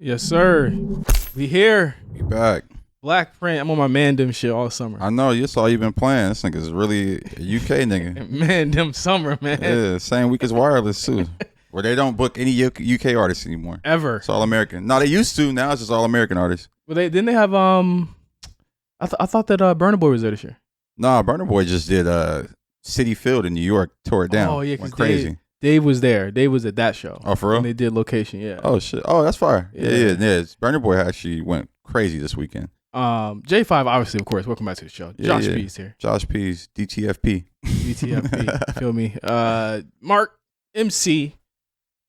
Yes, sir. We here. You back. BlkPrint. I'm on my Mandem shit all summer. I know. That's all you've been playing. This nigga's really a UK nigga. Mandem summer, man. Yeah, same week as Wireless, too. Where they don't book any UK artists anymore. Ever. It's all American. No, they used to. Now it's just all American artists. Well, didn't they have, I thought that Burna Boy was there this year. Nah, Burna Boy just did City Field in New York, tore it down. Oh, yeah. Went crazy. Dave was there. Dave was at that show. Oh, for real? And they did location, yeah. Oh, shit. Oh, that's fire. Yeah. Burna Boy actually went crazy this weekend. J5, obviously, of course. Welcome back to the show. Josh P's here. Josh P's, DTFP. DTFP. Feel me? Mark, MC,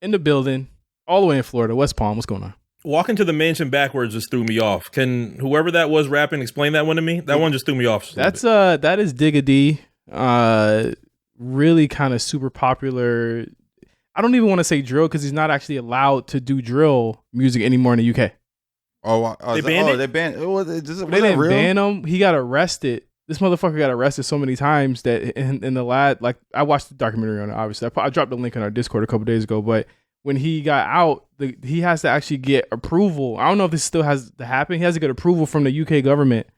in the building, all the way in Florida, West Palm. What's going on? Walking to the mansion backwards just threw me off. Can whoever that was rapping explain that one to me? That one just threw me off. That is Digga D. Really kind of super popular. I don't even want to say drill because he's not actually allowed to do drill music anymore in the UK. They banned it? They banned it. They didn't ban him. He got arrested. This motherfucker got arrested so many times that in the lad, like I watched the documentary on it, obviously. I dropped the link in our Discord a couple days ago, but when he got out, he has to actually get approval. I don't know if this still has to happen. He has to get approval from the UK government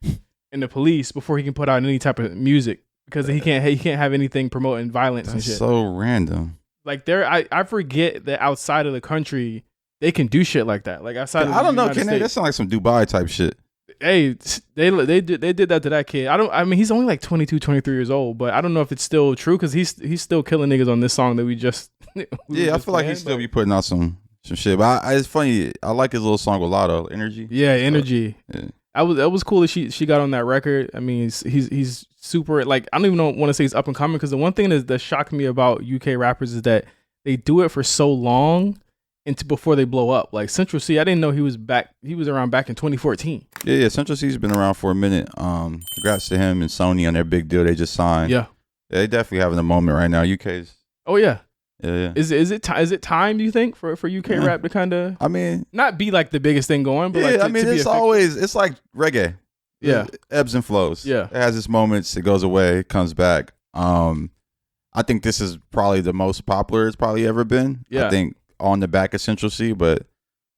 and the police before he can put out any type of music because he can't have anything promoting violence and shit. That's so random. Like I forget that outside of the country they can do shit like that. Like outside, I don't know. That sound like some Dubai type shit. Hey, they did that to that kid. I mean, he's only like 22, 23 years old, but I don't know if it's still true because he's still killing niggas on this song that we just. I feel like he still be putting out some shit. But it's funny. I like his little song with Lotto, Energy. Yeah, Energy. Yeah. That was cool that she got on that record. I mean, he's super, like, I don't even want to say he's up and coming because the one thing that shocked me about UK rappers is that they do it for so long before they blow up. Like Central C, I didn't know he was around back in 2014. Yeah, Central C's been around for a minute. Congrats to him and Sony on their big deal they just signed. Yeah, they definitely having a moment right now. UK's. Oh yeah. Yeah. Is it time, do you think, for UK rap to kind of, I mean, not be like the biggest thing going, but it's like reggae. Yeah. It ebbs and flows. Yeah. It has its moments, it goes away, comes back. I think this is probably the most popular it's probably ever been. Yeah. I think on the back of Central C, but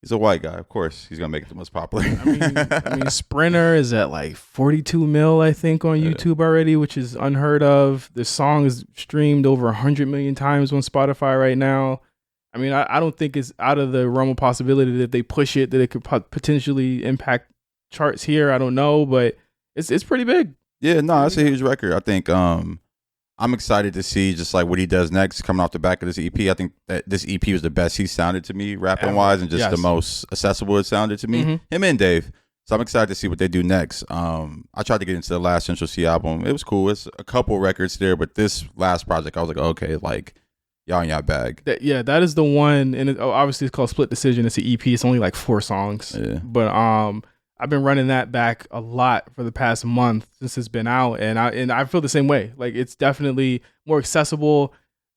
he's a white guy. Of course, he's gonna make it the most popular. I mean, Sprinter is at like 42 mil, I think, on YouTube already, which is unheard of. The song is streamed over 100 million times on Spotify right now. I mean, I don't think it's out of the realm of possibility that if they push it, that it could potentially impact charts here. I don't know, but it's pretty big. Yeah, no, that's a huge record. I think I'm excited to see just like what he does next coming off the back of this EP. I think that this EP was the best he sounded to me rapping wise and just the most accessible it sounded to me. Mm-hmm. Him and Dave. So I'm excited to see what they do next. I tried to get into the last Central C album. It was cool. It's a couple records there, but this last project, I was like, okay, like y'all in y'all bag. That is the one. And obviously it's called Split Decision. It's an EP. It's only like 4 songs. Yeah. But I've been running that back a lot for the past month since it's been out, and I feel the same way. Like it's definitely more accessible.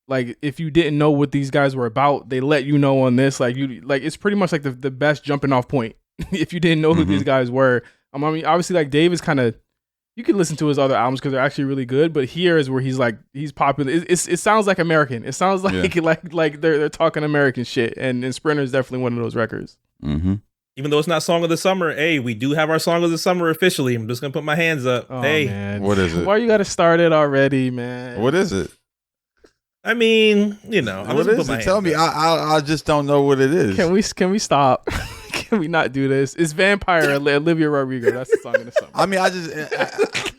Like if you didn't know what these guys were about, they let you know on this. Like it's pretty much like the best jumping off point if you didn't know who these guys were. I mean, obviously like Dave is kind of, you can listen to his other albums because they're actually really good, but here is where he's popular. It sounds like American. It sounds like like they're talking American shit, and Sprinter is definitely one of those records. Mm-hmm. Even though it's not Song of the Summer, hey, we do have our Song of the Summer officially. I'm just going to put my hands up. Oh, hey. Man. What is it? Why you got to start it already, man? What is it? I mean, you know. What is it? Tell me. I just don't know what it is. Can we stop? Can we not do this? It's Vampire, Olivia Rodrigo. That's the Song of the Summer. I mean,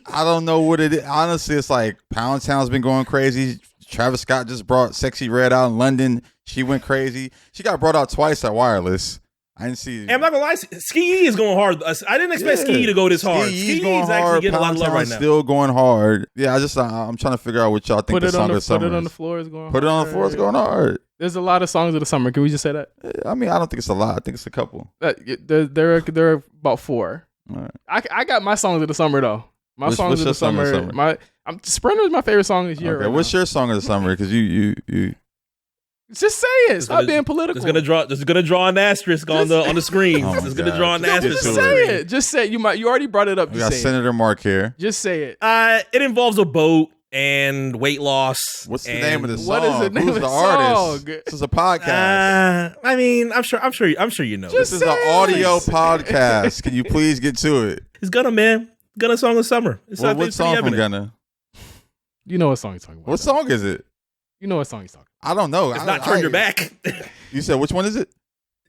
I don't know what it is. Honestly, it's like Pound Town's been going crazy. Travis Scott just brought Sexy Red out in London. She went crazy. She got brought out twice at Wireless. I didn't see. And I'm not gonna lie, Ski is going hard. I didn't expect Ski to go this hard. Ski is actually getting a lot of love right now. Still going hard. Yeah, I'm trying to figure out what y'all think the song of the summer. Put it on the floor is going hard. Put it on the floor is going hard. There's a lot of songs of the summer. Can we just say that? I mean, I don't think it's a lot. I think it's a couple. There are about 4. All right. I got my songs of the summer though. My songs of the summer. Sprinter is my favorite song this year. Okay, right what's your song of the summer? Because you. Just say it. Stop being political. Just gonna draw an asterisk on the screen. Just gonna draw an asterisk. Just say it. Just say it. You already brought it up. We got Senator Mark here. Just say it. It involves a boat. and weight loss. What's the name of the song? What is the name Who's of the artist? song? This is a podcast. I mean, I'm sure you know. This is an audio podcast. Can you please get to it? It's Gunna, man. Gunna song of the summer. What song from Gunna? You know what song he's talking about. What song is it? You know what song he's talking I don't know. It's not Turn Your Back. You said which one is it?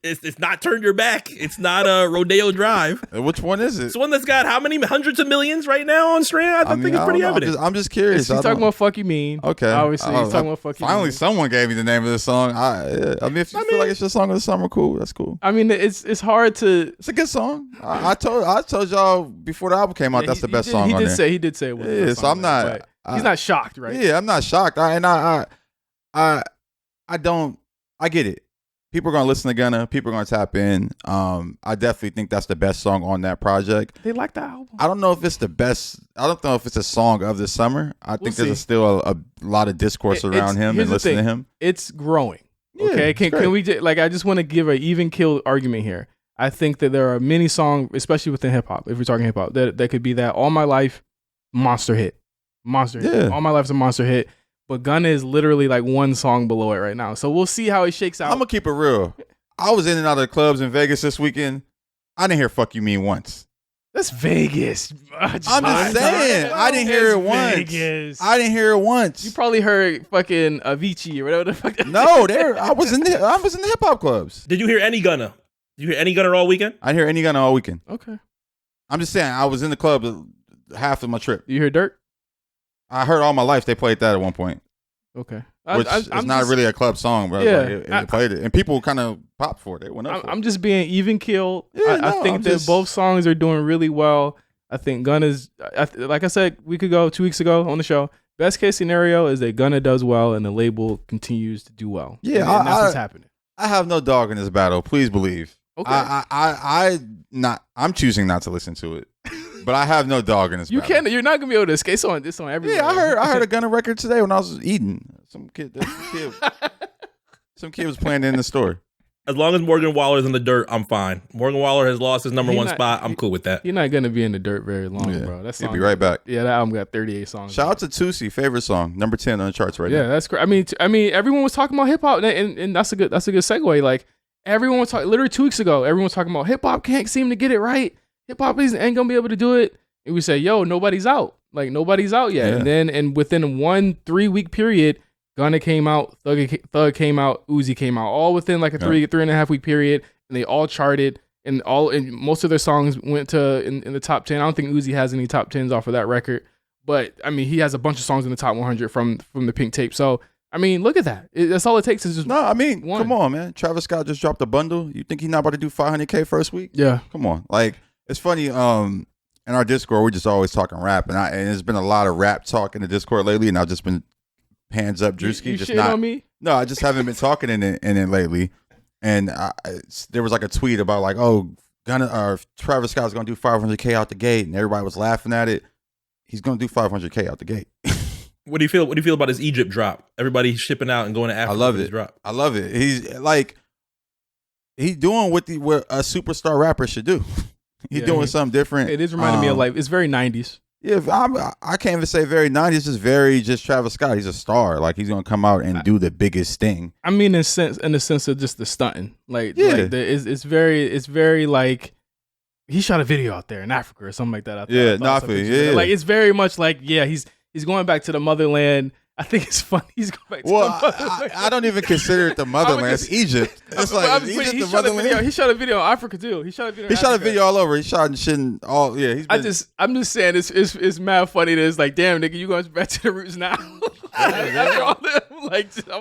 It's not Turn Your Back. It's not Rodeo Drive. Which one is it? It's one that's got how many hundreds of millions right now on stream? I think it's pretty evident. I'm just curious. He's talking about Fuck You Mean. Okay. Obviously, he's talking about Fuck You Mean. Finally, someone gave me the name of the song. I mean, if you feel like it's your song of the summer, cool. That's cool. I mean, it's hard to. It's a good song. I told y'all before the album came out, that's the best song on there. He did say it was. Yeah, so I'm not. He's not shocked, right? Yeah, I'm not shocked. I get it. People are gonna listen to Gunna. People are gonna tap in. I definitely think that's the best song on that project. They like the album. I don't know if it's the best. I don't know if it's a song of the summer. I think there's still a lot of discourse around him and listening to him. It's growing. Yeah, okay, can we I just want to give an even kill argument here. I think that there are many songs, especially within hip hop, if we're talking hip hop, that could be that All My Life monster hit. Yeah. All My Life's a monster hit. But Gunna is literally like one song below it right now. So we'll see how it shakes out. I'm going to keep it real. I was in and out of the clubs in Vegas this weekend. I didn't hear Fuck You Mean once. That's Vegas. I'm just saying. I didn't hear it once. Vegas. I didn't hear it once. You probably heard fucking Avicii or whatever the fuck. No, I was in the hip hop clubs. Did you hear any Gunna? Did you hear any Gunna all weekend? I didn't hear any Gunna all weekend. Okay. I'm just saying. I was in the club half of my trip. You hear Dirt? I heard All My Life. They played that at one point. Okay. Which is not really a club song, but they played it. And people kind of popped for it. They went up for it. I'm just being even keel. Yeah, I think that both songs are doing really well. I think Gunna's, like I said 2 weeks ago on the show, best case scenario is that Gunna does well and the label continues to do well. Yeah, and that's what's happening. I have no dog in this battle. Please believe. Okay. I'm choosing not to listen to it. But I have no dog in this battle. You're not gonna be able to escape on this on everywhere. Yeah, I heard a Gunna record today when I was eating. Some kid was playing it in the store. As long as Morgan Waller's in the dirt, I'm fine. Morgan Waller has lost his number one spot. I'm cool with that. You're not gonna be in the dirt very long, bro. He'll be right back. Yeah, that album got 38 songs. Shout out to Tusi, favorite song, number 10 on the charts right now. Yeah, that's great. I mean, everyone was talking about hip hop, and that's a good segue. Like everyone was talking literally 2 weeks ago. Everyone was talking about hip hop can't seem to get it right. Hip hop ain't gonna be able to do it. And we say, yo, nobody's out. Like nobody's out yet. Yeah. And within 1-3 week period, Gunna came out, Thug came out, Uzi came out, all within like a 3.5 week period, and they all charted, and most of their songs went to in the top 10. I don't think Uzi has any top 10s off of that record, but I mean he has a bunch of songs in the top 100 from the Pink Tape. So I mean, look at that. That's all it takes is just come on, man. Travis Scott just dropped a bundle. You think he's not about to do 500K first week? Yeah, come on. Like it's funny. In our Discord, we're just always talking rap, and there's been a lot of rap talk in the Discord lately, and I've just been hands up, Drewski. You just shit not on me? No, I just haven't been talking in it lately. And there was like a tweet about like, oh, Travis Scott's gonna do 500K out the gate, and everybody was laughing at it. He's gonna do 500K out the gate. What do you feel about his Egypt drop? Everybody shipping out and going to Africa. I love with it. His drop. I love it. He's doing what a superstar rapper should do. He's doing something different. It is reminding me of like, it's very 90s. Yeah, I can't even say very 90s. Just Travis Scott. He's a star. Like he's gonna come out and do the biggest thing. I mean, in the sense of just the stunting. It's very like he shot a video out there in Africa or something like that. Like it's very much like he's going back to the motherland. I think it's funny. He's going back to the motherland. I don't even consider it the motherland. It's Egypt. It's like Egypt, the motherland. He shot a video in Africa too. He shot a video all over. He shot shit in all. Yeah, I'm just saying it's mad funny that it's like, damn nigga, you going back to the roots now. After all that,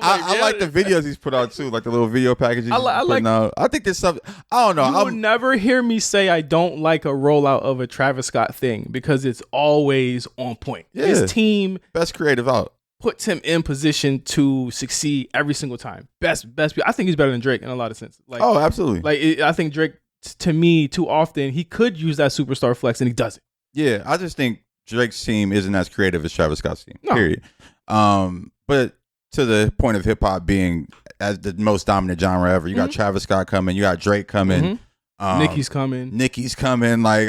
I like the videos he's put out too, like the little video packages he's putting out. I think there's something. I don't know. You will never hear me say I don't like a rollout of a Travis Scott thing because it's always on point. Yeah. His team best creative out. Puts him in position to succeed every single time. Best. I think he's better than Drake in a lot of sense. Like, oh, absolutely. Like I think Drake, to me, too often he could use that superstar flex and he doesn't. Yeah, I just think Drake's team isn't as creative as Travis Scott's team. No. Period. But to the point of hip hop being as the most dominant genre ever, you got Travis Scott coming, you got Drake coming. Nicki's coming. Like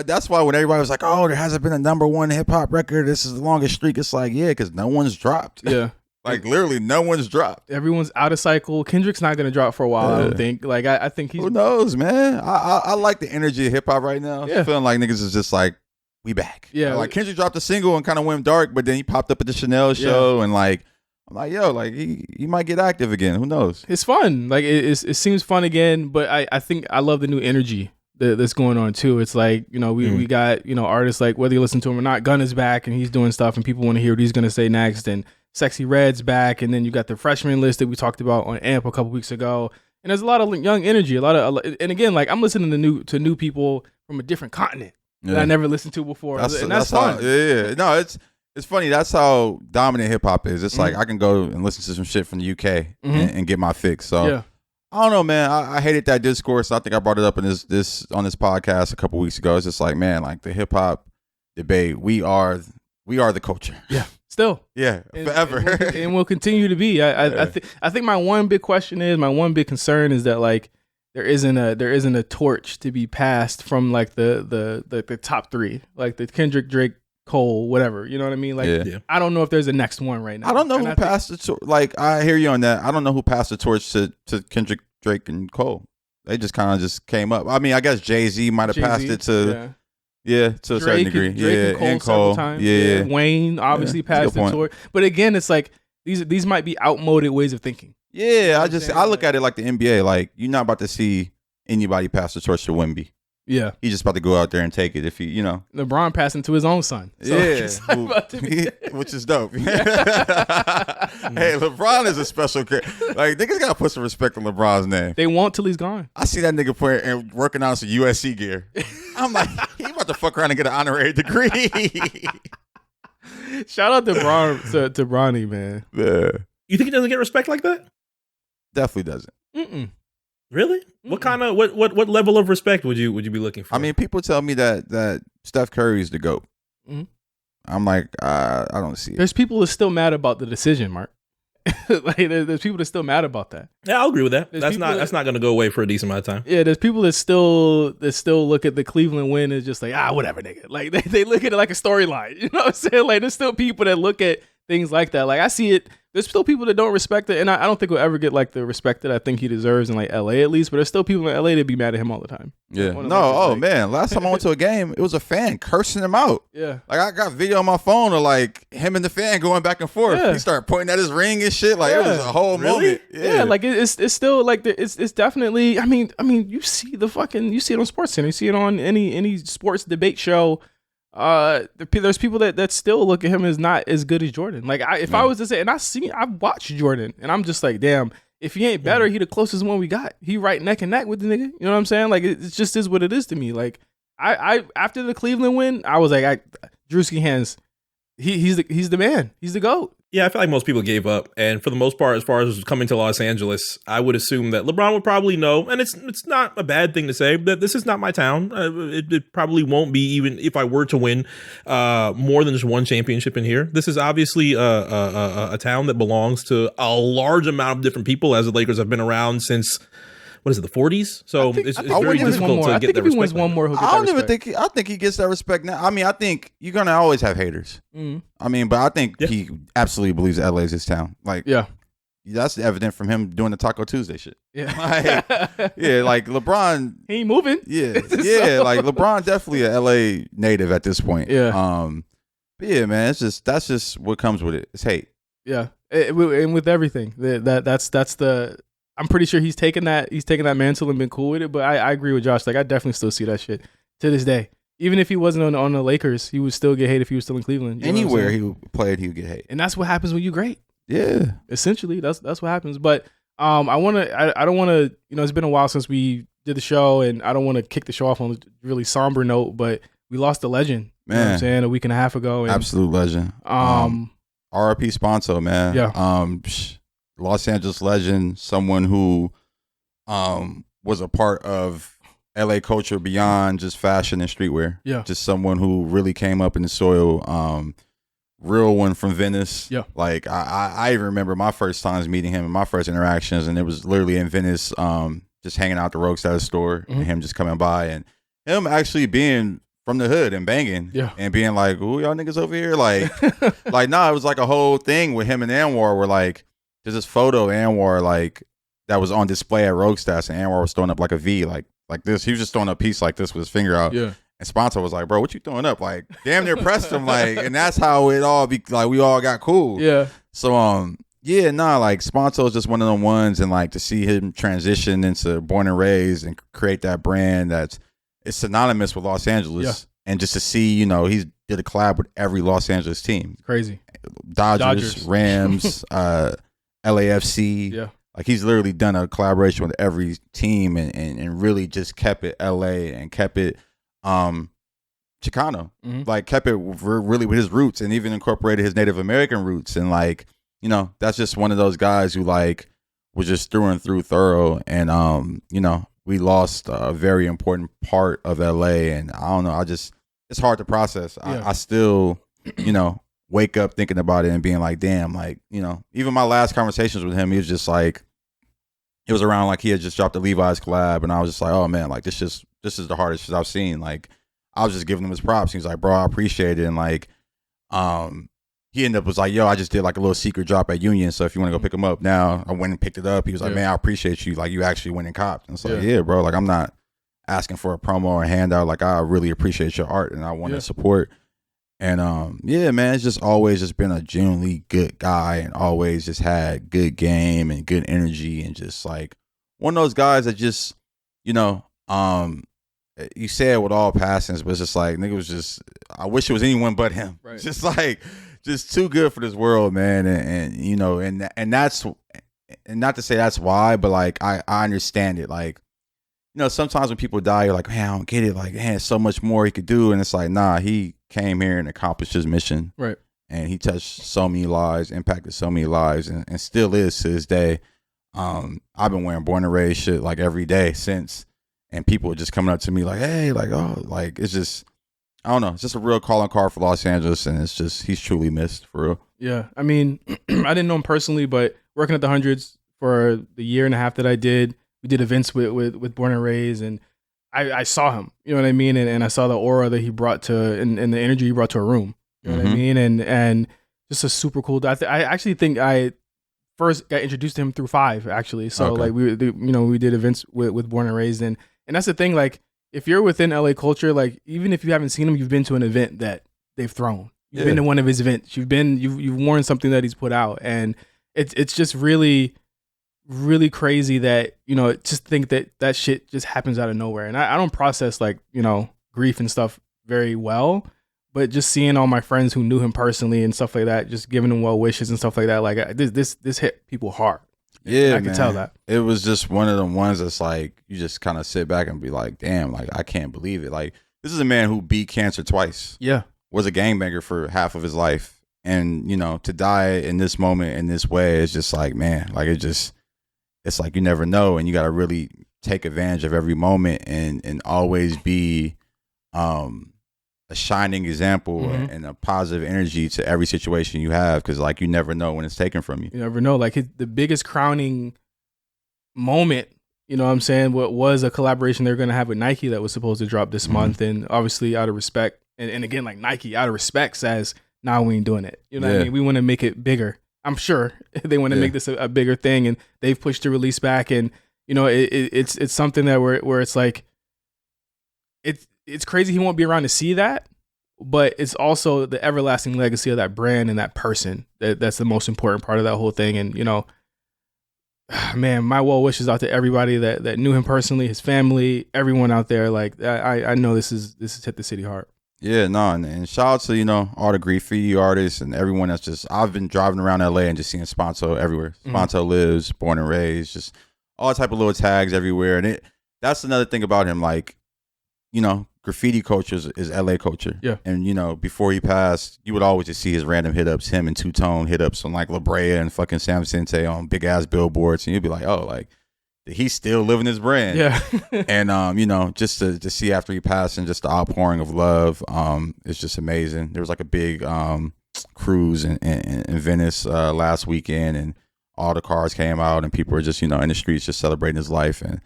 that's why when everybody was like, "Oh, there hasn't been a #1 hip hop record. This is the longest streak." It's like, yeah, because no one's dropped. Yeah. Like literally, no one's dropped. Everyone's out of cycle. Kendrick's not gonna drop for a while. I don't think. Like I think he's. Who knows, man? I like the energy of hip hop right now. Yeah. Feeling like niggas is just like, we back. Yeah. Like Kendrick dropped a single and kind of went dark, but then he popped up at the Chanel show and like, I'm like, yo, like he might get active again. Who knows? It's fun. Like it seems fun again. But I think I love the new energy that's going on too. It's like, you know, we got, you know, artists like, whether you listen to him or not, Gunna's back and he's doing stuff and people want to hear what he's gonna say next. And Sexy Red's back, and then you got the freshman list that we talked about on AMP a couple weeks ago. And there's a lot of young energy, and again, like I'm listening to new people from a different continent that I never listened to before, and that's fun. No, it's funny. That's how dominant hip hop is. It's like I can go and listen to some shit from the UK and get my fix. So I don't know, man. I hated that discourse. I think I brought it up in this on this podcast a couple weeks ago. It's just like, man, like the hip hop debate. We are the culture. Yeah. Still, forever, and we'll continue to be. I think my one big concern is that like there isn't a torch to be passed from like the top three, like the Kendrick, Drake, Cole, whatever. You know what I mean? Like I don't know if there's a next one right now. I don't know who passed the torch. Like I hear you on that. I don't know who passed the torch to Kendrick, Drake, and Cole. They just kind of just came up. I mean, I guess Jay-Z might have passed it to. Yeah, to a certain degree. Drake and Cole. Times. Yeah. Wayne obviously passed the torch. But again, it's like these might be outmoded ways of thinking. Yeah, I look at it like the NBA. Like you're not about to see anybody pass the torch to Wemby. Yeah, he's just about to go out there and take it. If he, you know, LeBron passing to his own son. So which is dope. Hey, LeBron is a special like niggas gotta put some respect on LeBron's name. They won't till he's gone. I see that nigga playing and working on some USC gear. I'm like, he about to fuck around and get an honorary degree. Shout out to Bronny, man. Yeah. You think he doesn't get respect like that? Definitely doesn't. Really? What kind of what level of respect would you be looking for? I mean, people tell me that Steph Curry's the GOAT. I'm like, I don't see it. There's people that are still mad about the decision, Mark. Like there's people that are still mad about that. Yeah, I'll agree with that. That's not going to go away for a decent amount of time. Yeah, there's people that still look at the Cleveland win as just like, whatever, nigga. Like they look at it like a storyline. You know what I'm saying? Like there's still people that look at things like that. Like I see it. There's still people that don't respect it, and I don't think we'll ever get like the respect that I think he deserves in like LA at least. But there's still people in LA that be mad at him all the time. Yeah. Man. Last time I went to a game, it was a fan cursing him out. Yeah. Like I got video on my phone of like him and the fan going back and forth. Yeah. He started pointing at his ring and shit. Like it was a whole moment. Yeah. Like it's still like it's definitely. I mean you see it on SportsCenter. You see it on any sports debate show. There's people that still look at him as not as good as Jordan. Like I was to say, and I've watched Jordan, and I'm just like, damn, if he ain't better, he the closest one we got. He right neck and neck with the nigga. You know what I'm saying? Like it just is what it is to me. Like I after the Cleveland win, I was like, Drewski hands. He's the man. He's the GOAT. Yeah, I feel like most people gave up, and for the most part, as far as coming to Los Angeles, I would assume that LeBron would probably know, and it's not a bad thing to say, that this is not my town. It probably won't be, even if I were to win more than just one championship in here. This is obviously a town that belongs to a large amount of different people, as the Lakers have been around since. What is it, the 40s? So it's very difficult to get that respect. I think if he wins one more, he'll get I don't even think. I think he gets that respect now. I mean, I think you're gonna always have haters. I mean, but I think he absolutely believes LA is his town. Like, that's evident from him doing the Taco Tuesday shit. Yeah, like LeBron, he ain't moving. Yeah, like LeBron definitely a LA native at this point. Yeah, but yeah, man, that's just what comes with it. It's hate. Yeah, and with everything that's the. I'm pretty sure he's taken that mantle and been cool with it. But I agree with Josh. Like I definitely still see that shit to this day. Even if he wasn't on the Lakers, he would still get hate if he was still in Cleveland. Anywhere he played, he would get hate. And that's what happens when you're great. Yeah. Essentially, that's what happens. But I don't want to. It's been a while since we did the show, and I don't want to kick the show off on a really somber note. But we lost a legend. Man, you know what I'm saying, a week and a half ago. And, absolute legend. R.I.P. Spanto, man. Yeah. Los Angeles legend, someone who was a part of LA culture beyond just fashion and streetwear. Yeah. Just someone who really came up in the soil. Real one from Venice. Yeah. Like I remember my first times meeting him and my first interactions, and it was literally in Venice just hanging out the Roadstatus store and him just coming by and him actually being from the hood and banging and being like, "Ooh, y'all niggas over here," like, like nah, it was like a whole thing with him and Anwar where like there's this photo of Anwar like that was on display at Roadstatus and Anwar was throwing up like a V like this. He was just throwing up a piece like this with his finger out. Yeah. And Spanto was like, "Bro, what you throwing up?" Like, damn near pressed him. Like, and that's how it all be like. We all got cool. Yeah. So yeah, nah, like Spanto is just one of them ones, and like to see him transition into Born and Raised and create that brand that's it's synonymous with Los Angeles, and just to see, you know, he's did a collab with every Los Angeles team. Crazy. Dodgers. Rams, LAFC. Yeah. Like he's literally done a collaboration with every team and really just kept it LA and kept it Chicano. Like kept it really with his roots and even incorporated his Native American roots. And like, you know, that's just one of those guys who like was just through and through thorough. And you know, we lost a very important part of LA, and I don't know, it's hard to process. Yeah. I still, you know, wake up thinking about it and being like, damn, like, you know, even my last conversations with him, he was just like, it was around like he had just dropped the Levi's collab, and I was just like, oh man, like this is the hardest shit I've seen. Like I was just giving him his props. He was like, bro, I appreciate it. And like, he ended up was like, yo, I just did like a little secret drop at Union, so if you want to go pick him up now, I went and picked it up. He was like, man, I appreciate you. Like you actually went and copped. And it's like, yeah, bro, like I'm not asking for a promo or a handout. Like I really appreciate your art and I want to support. And yeah, man, it's just always just been a genuinely good guy and always just had good game and good energy and just like one of those guys that just, you know, you say it with all passions, but it's just like nigga was just I wish it was anyone but him. Right. Just like just too good for this world, man. And you know, and that's and not to say that's why, but like I understand it. Like, you know, sometimes when people die, you're like, man, I don't get it. Like, man, so much more he could do. And it's like, nah, he came here and accomplished his mission. Right. And he touched so many lives, impacted so many lives, and still is to this day. I've been wearing Born and Raised shit like every day since, and people are just coming up to me like, hey, like, oh, like, it's just, I don't know. It's just a real calling card for Los Angeles, and it's just, he's truly missed, for real. Yeah. I mean, I didn't know him personally, but working at the Hundreds for the year and a half that I did, we did events with Born and Raised, and I saw him, you know what I mean? And I saw the aura that he brought to, and the energy he brought to a room, you know what I mean? And just a super cool, I actually think I first got introduced to him through Five, actually. So like we did events with Born and Raised, and that's the thing, like, if you're within LA culture, like even if you haven't seen him, you've been to an event that they've thrown. You've been to one of his events. You've worn something that he's put out, and it's just really, really crazy that, you know, just think that shit just happens out of nowhere. And I don't process, like, you know, grief and stuff very well, but just seeing all my friends who knew him personally and stuff like that, just giving him well wishes and stuff like that, like this hit people hard. Yeah, I can tell that. It was just one of them ones that's like, you just kind of sit back and be like, damn, like, I can't believe it. Like, this is a man who beat cancer twice. Yeah. Was a gangbanger for half of his life. And, you know, to die in this moment, in this way, it's just like, man, like, it's like, you never know. And you got to really take advantage of every moment and always be a shining example and a positive energy to every situation you have, because like you never know when it's taken from you. You never know. Like the biggest crowning moment, you know what I'm saying, what was a collaboration they're going to have with Nike that was supposed to drop this month, and obviously out of respect, and again, like Nike out of respect says, nah, we ain't doing it. You know what I mean? We want to make it bigger. I'm sure they want to make this a bigger thing, and they've pushed the release back, and you know it's something that where it's like it's crazy he won't be around to see that, but it's also the everlasting legacy of that brand and that person that's the most important part of that whole thing. And you know, man, my well wishes out to everybody that knew him personally, his family, everyone out there. Like I know this is hit the city hard. Yeah, no, and shout out to, you know, all the graffiti artists and everyone that's just, I've been driving around LA and just seeing Spanto everywhere. Spanto lives, Born and Raised, just all type of little tags everywhere. And that's another thing about him, like, you know, graffiti culture is LA culture. Yeah. And, you know, before he passed, you would always just see his random hit-ups, him and Two-Tone hit-ups on like La Brea and fucking San Vicente on big-ass billboards. And you'd be like, oh, like, he's still living his brand. Yeah. And, you know, just to see after he passed and just the outpouring of love, it's just amazing. There was like a big cruise in Venice last weekend, and all the cars came out and people were just, you know, in the streets just celebrating his life. And,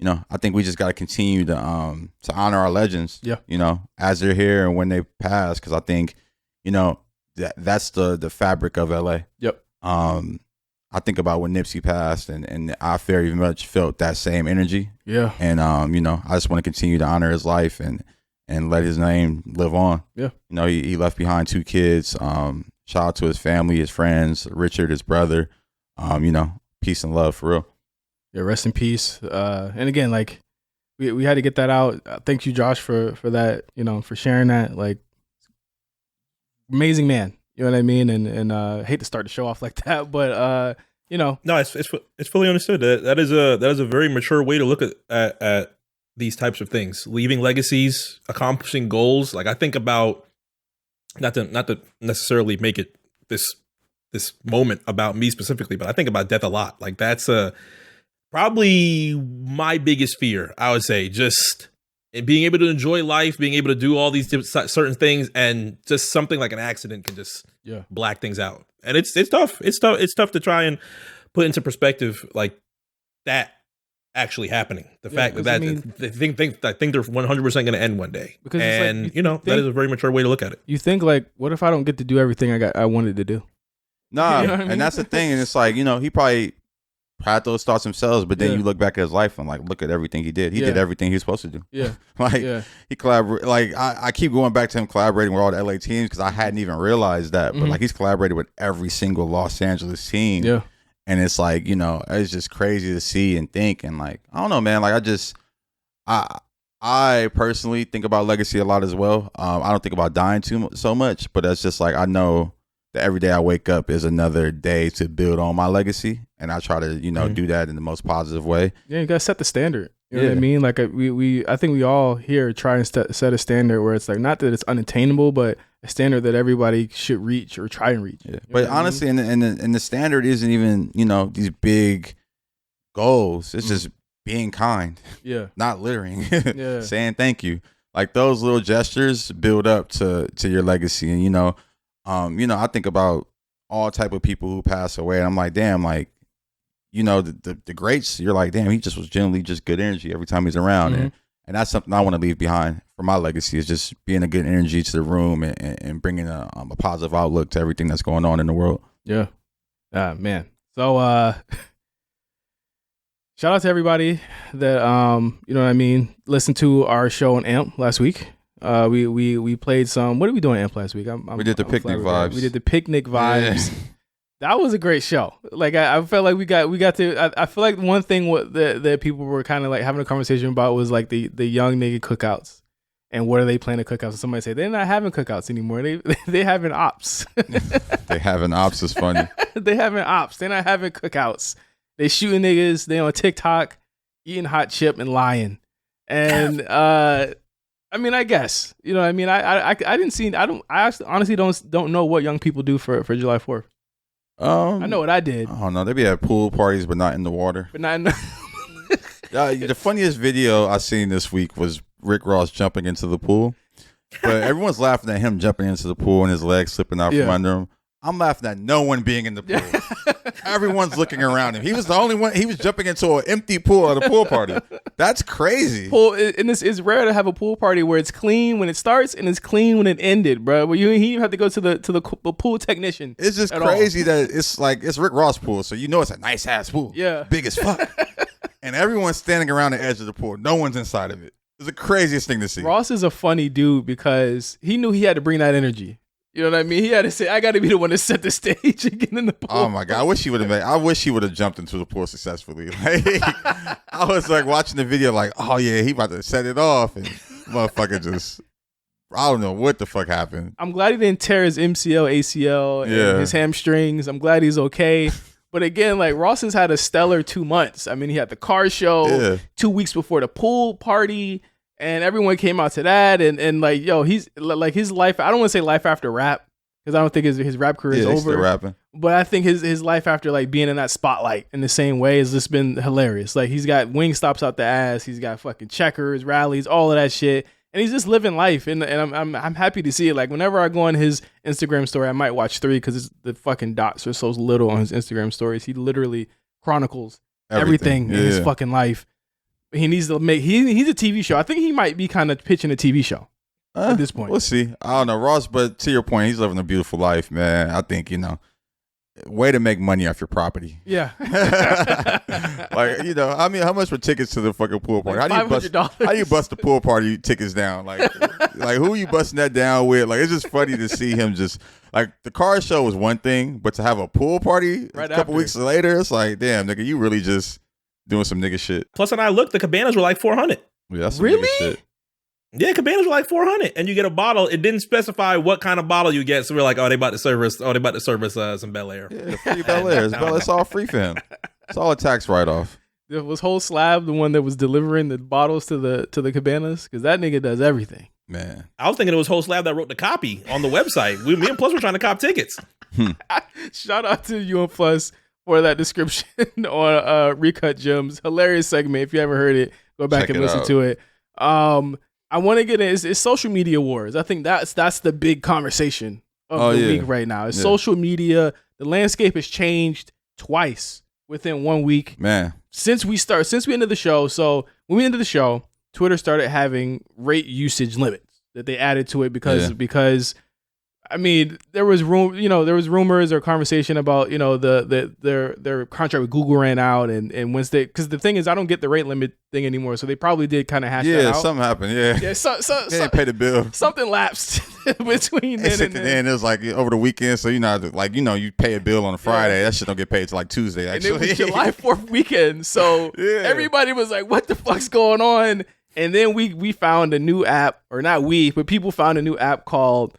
I think we just got to continue to honor our legends. Yeah. As they're here and when they pass, because I think, that's the fabric of LA. Yep. I think about when Nipsey passed, and I very much felt that same energy. Yeah. And I just want to continue to honor his life and let his name live on. Yeah. He left behind 2 kids. Shout out to his family, his friends, Richard, his brother. Peace and love for real. Yeah, rest in peace. And again, like we had to get that out. Thank you, Josh, for that. For sharing that. Like, amazing man. You know what I mean? And I hate to start the show off like that, but No, it's fully understood. That is a very mature way to look at these types of things. Leaving legacies, accomplishing goals. Like, I think about not to necessarily make it this moment about me specifically, but I think about death a lot. Like, that's probably my biggest fear, I would say. Just being able to enjoy life, being able to do all these certain things, and just something like an accident can just black things out. And it's tough. It's tough to try and put into perspective, like, that actually happening. The fact that I think they're 100% going to end one day. Because that is a very mature way to look at it. You think, like, what if I don't get to do everything I wanted to do? Nah, and that's the thing. And it's like, he probably had those thoughts themselves, but then you look back at his life and, like, look at everything he did. He did everything he was supposed to do. Yeah. He collaborated. Like, I keep going back to him collaborating with all the LA teams because I hadn't even realized that. But like, he's collaborated with every single Los Angeles team. Yeah. And it's like, it's just crazy to see and think. And like, I don't know, man. Like, I personally think about legacy a lot as well. I don't think about dying so much, but that's just like, I know that every day I wake up is another day to build on my legacy, and I try to do that in the most positive way. Yeah, you gotta set the standard. You know what I mean? Like, I think we all here try and set a standard where it's like, not that it's unattainable, but a standard that everybody should reach or try and reach. Yeah. But honestly, and the standard isn't even these big goals. It's just being kind. Yeah, not littering. Yeah, saying thank you. Like, those little gestures build up to your legacy, and I think about all type of people who pass away, and I'm like, damn, like, the greats, you're like, damn, he just was generally just good energy every time he's around. And that's something I want to leave behind for my legacy, is just being a good energy to the room and bringing a positive outlook to everything that's going on in the world. Yeah. Man. So, shout out to everybody that, listened to our show on AMP last week. We played some. What did we do on AMP last week? We did the picnic vibes. We did the picnic vibes. Yeah. That was a great show. Like, I felt like we got to. I feel like one thing that people were kind of like having a conversation about was like the young nigga cookouts, and what are they playing at cookouts? And somebody said they're not having cookouts anymore. They having ops. They having ops is funny. They having ops. They're not having cookouts. They shooting niggas. They on TikTok eating hot chip and lying. And I guess I didn't see. I honestly don't know what young people do for July 4th. I know what I did. Oh no, they be at pool parties, but not in the water. But not in the the funniest video I seen this week was Rick Ross jumping into the pool, but everyone's laughing at him jumping into the pool and his legs slipping out from under him. I'm laughing at no one being in the pool. Everyone's looking around him. He was the only one. He was jumping into an empty pool at a pool party. That's crazy. And it's rare to have a pool party where it's clean when it starts and it's clean when it ended, bro. Where he have to go to the pool technician. It's just crazy that it's Rick Ross pool, so it's a nice ass pool. Yeah, big as fuck. And everyone's standing around the edge of the pool. No one's inside of it. It's the craziest thing to see. Ross is a funny dude because he knew he had to bring that energy. You know what I mean? He had to say, I got to be the one to set the stage and get in the pool. Oh my God. I wish he would have jumped into the pool successfully. Like, I was like watching the video like, oh yeah, he about to set it off. And motherfucker just, I don't know what the fuck happened. I'm glad he didn't tear his MCL, ACL, and his hamstrings. I'm glad he's okay. But again, like, Ross has had a stellar 2 months. I mean, he had the car show 2 weeks before the pool party. And everyone came out to that, and like, yo, he's like, his life. I don't want to say life after rap, because I don't think his rap career is over. Still rapping. But I think his life after, like, being in that spotlight in the same way has just been hilarious. Like, he's got wing stops out the ass, he's got fucking checkers, rallies, all of that shit, and he's just living life. And I'm happy to see it. Like, whenever I go on his Instagram story, I might watch 3 because the fucking dots are so little on his Instagram stories. He literally chronicles everything in his fucking life. He needs to make. He's a TV show. I think he might be kind of pitching a TV show at this point. We'll see. I don't know, Ross. But to your point, he's living a beautiful life, man. I think way to make money off your property. Yeah. Like, I mean, how much for tickets to the fucking pool party? Like how do you bust the pool party tickets down? Like who are you busting that down with? Like, it's just funny to see him just like the car show was one thing, but to have a pool party a couple weeks later, it's like, damn, nigga, you really just doing some nigga shit. Plus, when I looked, the cabanas were like $400. Yeah, that's some really? nigga shit. Yeah, cabanas were like $400, and you get a bottle. It didn't specify what kind of bottle you get, so we're like, oh, they about to serve us some Bel Air. Yeah, free Bel Air. It's all free for him. It's all a tax write off. Was Whole Slab the one that was delivering the bottles to the cabanas? Because that nigga does everything. Man, I was thinking it was Whole Slab that wrote the copy on the website. Me and Plus were trying to cop tickets. Shout out to you and Plus for that description on Recut Gems. Hilarious segment. If you haven't heard it, go back and listen to it. I want to get in. It's social media wars. I think that's the big conversation of the week right now. It's social media. The landscape has changed twice within 1 week. Man, since we ended the show. So when we ended the show, Twitter started having rate usage limits that they added to it because I mean, there was rumors or conversation about, their contract with Google ran out and once because the thing is, I don't get the rate limit thing anymore. So they probably did kind of hash that out. Yeah, something happened. Yeah. Yeah. They didn't pay the bill. Something lapsed between then and then. It was like over the weekend. So, you pay a bill on a Friday. That shit don't get paid till like Tuesday, actually. And it was July 4th weekend. So everybody was like, what the fuck's going on? And then we found a new app, or not we, but people found a new app called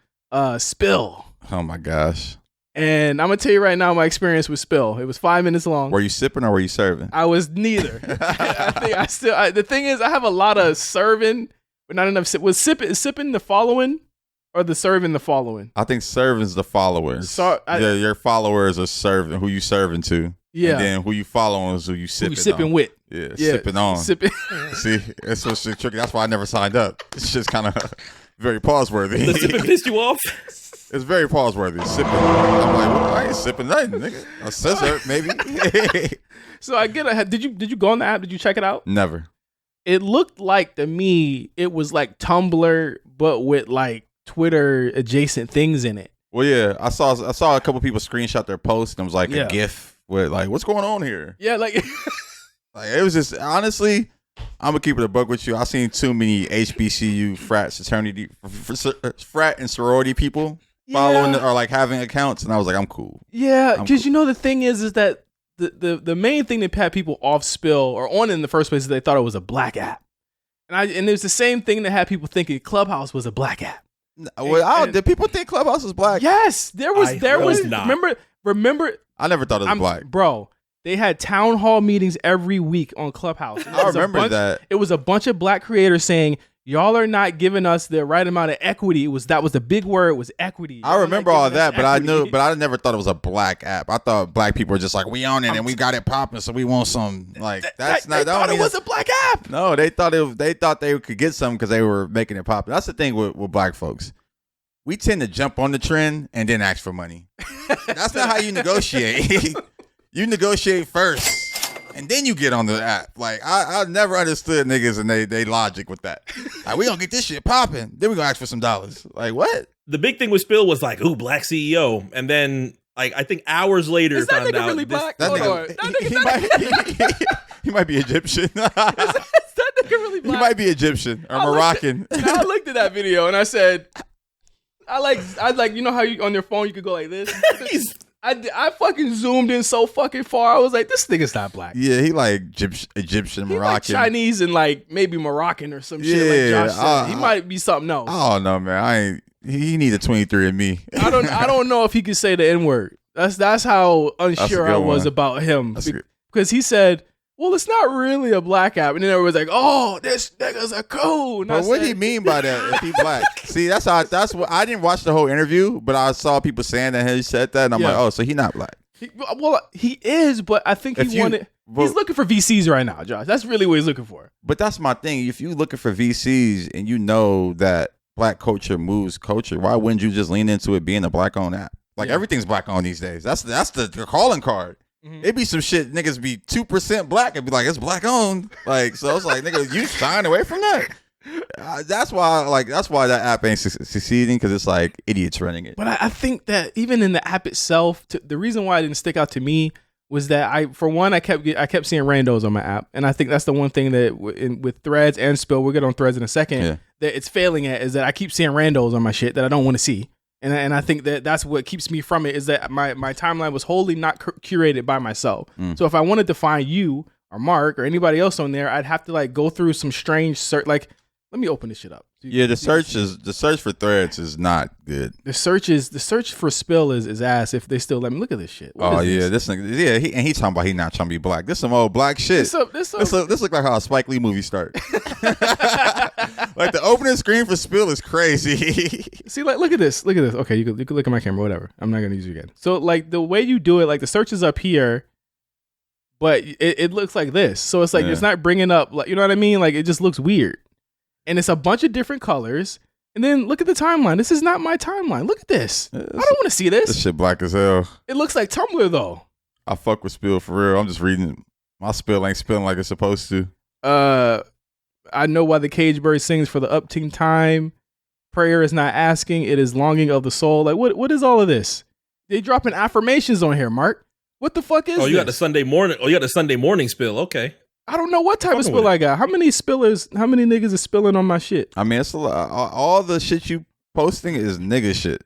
Spill. Oh my gosh. And I'm gonna tell you right now my experience with Spill. It was 5 minutes long. Were you sipping or were you serving? I was neither. The thing is, I have a lot of serving, but not enough sip. Was sipping the following or the serving the following? I think serving is the followers. Your followers are serving who you serving to. Yeah. And then who you following is who you sipping on. with. Yeah, sipping on. Sipping. See, it's so tricky. That's why I never signed up. It's just kind of very pause-worthy. The sipping pissed you off? It's very pause-worthy. Sipping. I'm like, well, I ain't sipping nothing, nigga. A scissor, maybe. So I get did you go on the app? Did you check it out? Never. It looked like to me, it was like Tumblr, but with like Twitter adjacent things in it. Well, yeah, I saw a couple people screenshot their post and it was like a GIF with like, what's going on here? Yeah, like it was just honestly, I'm gonna keep it a buck with you. I've seen too many HBCU frat and sorority people following or like having accounts, and I was like, I'm cool. Yeah, because the thing is that the main thing that had people off Spill or on in the first place is they thought it was a black app, and there's the same thing that had people thinking Clubhouse was a black app. Well, did people think Clubhouse was black? Yes, there was. Not. Remember. I never thought it was black, bro. They had town hall meetings every week on Clubhouse. I remember that. It was a bunch of black creators saying, y'all are not giving us the right amount of equity. That was the big word, was equity. I remember all that, but I never thought it was a black app. I thought black people were just like, we own it and we got it popping, so we want some. Like they thought it was a black app. No, they thought they could get something because they were making it pop. That's the thing with black folks. We tend to jump on the trend and then ask for money. That's not how you negotiate. You negotiate first, and then you get on the app. Like, I never understood niggas and they logic with that. Like, we gonna get this shit popping, then we gonna ask for some dollars. Like, what? The big thing with Spill was like, ooh, black CEO. And then, like, I think hours later, is that found nigga out really black? He might be Egyptian. Is that nigga really black? He might be Egyptian or Moroccan. I looked at that video and I said, I like, you know how you on your phone you could go like this? I fucking zoomed in so fucking far. I was like, this nigga's not black. Yeah, he like Egyptian, he Moroccan. Like Chinese and like maybe Moroccan or some shit like Josh said. He might be something else. I don't know, man. He need a 23andMe. I don't know if he could say the N-word. That's how unsure I was about him. Because he said, well, it's not really a black app. And then everyone's like, oh, this nigga's a coon. But what do you mean by that if he black? See, that's what I didn't watch the whole interview, but I saw people saying that he said that, and I'm like, oh, so he not black. He is, but I think he's looking for VCs right now, Josh. That's really what he's looking for. But that's my thing. If you're looking for VCs and you know that black culture moves culture, why wouldn't you just lean into it being a black-owned app? Like, everything's black-owned these days. That's the calling card. It'd be some shit niggas be 2% black and be like, it's black owned. Like, so it's like, nigga, you shying away from that. That's why that app ain't succeeding, because it's like idiots running it. But I think that even in the app itself, the reason why it didn't stick out to me was that I kept seeing randos on my app, and I think that's the one thing that with Threads and Spill, we'll get on Threads in a second, that it's failing at, is that I keep seeing randos on my shit that I don't want to see. And I think that's what keeps me from it, is that my timeline was wholly not curated by myself. So if I wanted to find you or Mark or anybody else on there, I'd have to like go through some strange search. Like, let me open this shit up. The search for Threads is not good. The search for Spill is ass if they still let me look at this shit. This talking about he not trying to be black. This some old black shit. This look like how a Spike Lee movie starts. Like the opening screen for Spill is crazy. See, like look at this. Okay, you can look at my camera, whatever. I'm not gonna use it again. So like the way you do it, like the search is up here, but it looks like this. So it's like it's not bringing up, like, you know what I mean? Like it just looks weird. And it's a bunch of different colors. And then look at the timeline. This is not my timeline. Look at this. I don't want to see this. This shit black as hell. It looks like Tumblr though. I fuck with Spill for real. I'm just reading it. My Spill ain't spilling like it's supposed to. I know why the cage bird sings for the upteen time. Prayer is not asking, it is longing of the soul. Like what is all of this? They dropping affirmations on here, Mark. What the fuck is this? You got the Sunday morning. Oh, you got the Sunday morning Spill. Okay. I don't know what type of spill I got. How many niggas is spilling on my shit? I mean, it's a lot. All the shit you posting is nigga shit.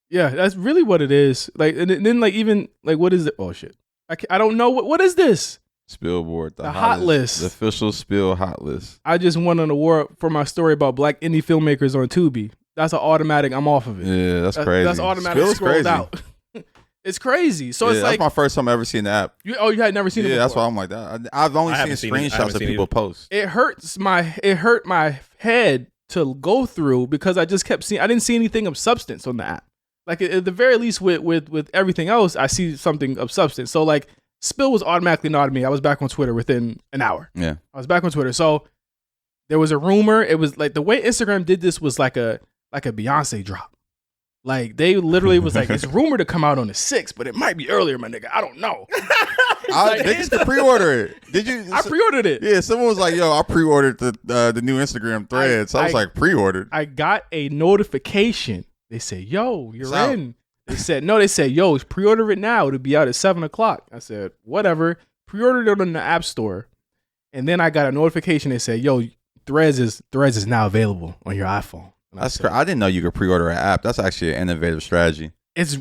Yeah, that's really what it is. Like, and then like even like what is it? Oh shit, I don't know what is this? Spillboard, the hot list, the official Spill hot list. I just won an award for my story about black indie filmmakers on Tubi. That's an automatic. I'm off of it. Yeah, that's crazy. That's automatic. Spill scrolled crazy. Out. It's crazy. So it's like, that's my first time ever seeing the app. You had never seen it before? Yeah, that's why I'm like that. I've only seen screenshots of people post. It hurt my head to go through because I just kept seeing. I didn't see anything of substance on the app. Like at the very least, with everything else, I see something of substance. So like, Spill was automatically not me. I was back on Twitter within an hour. Yeah, I was back on Twitter. So there was a rumor. It was like the way Instagram did this was like a Beyonce drop. Like they literally was like, it's rumored to come out on the 6th, but it might be earlier, my nigga. I don't know. Niggas could pre-order it. Did you? I pre-ordered it. Yeah, someone was like, "Yo, I pre-ordered the new Instagram thread." So I was like, "Pre-ordered." I got a notification. They said, "Yo, you're in." They said, "No." They said, "Yo, pre-order it now. It'll be out at 7:00." I said, "Whatever." Pre-ordered it on the App Store, and then I got a notification. They said, "Yo, Threads is now available on your iPhone." That's crazy. I didn't know you could pre-order an app. That's actually an innovative strategy. It's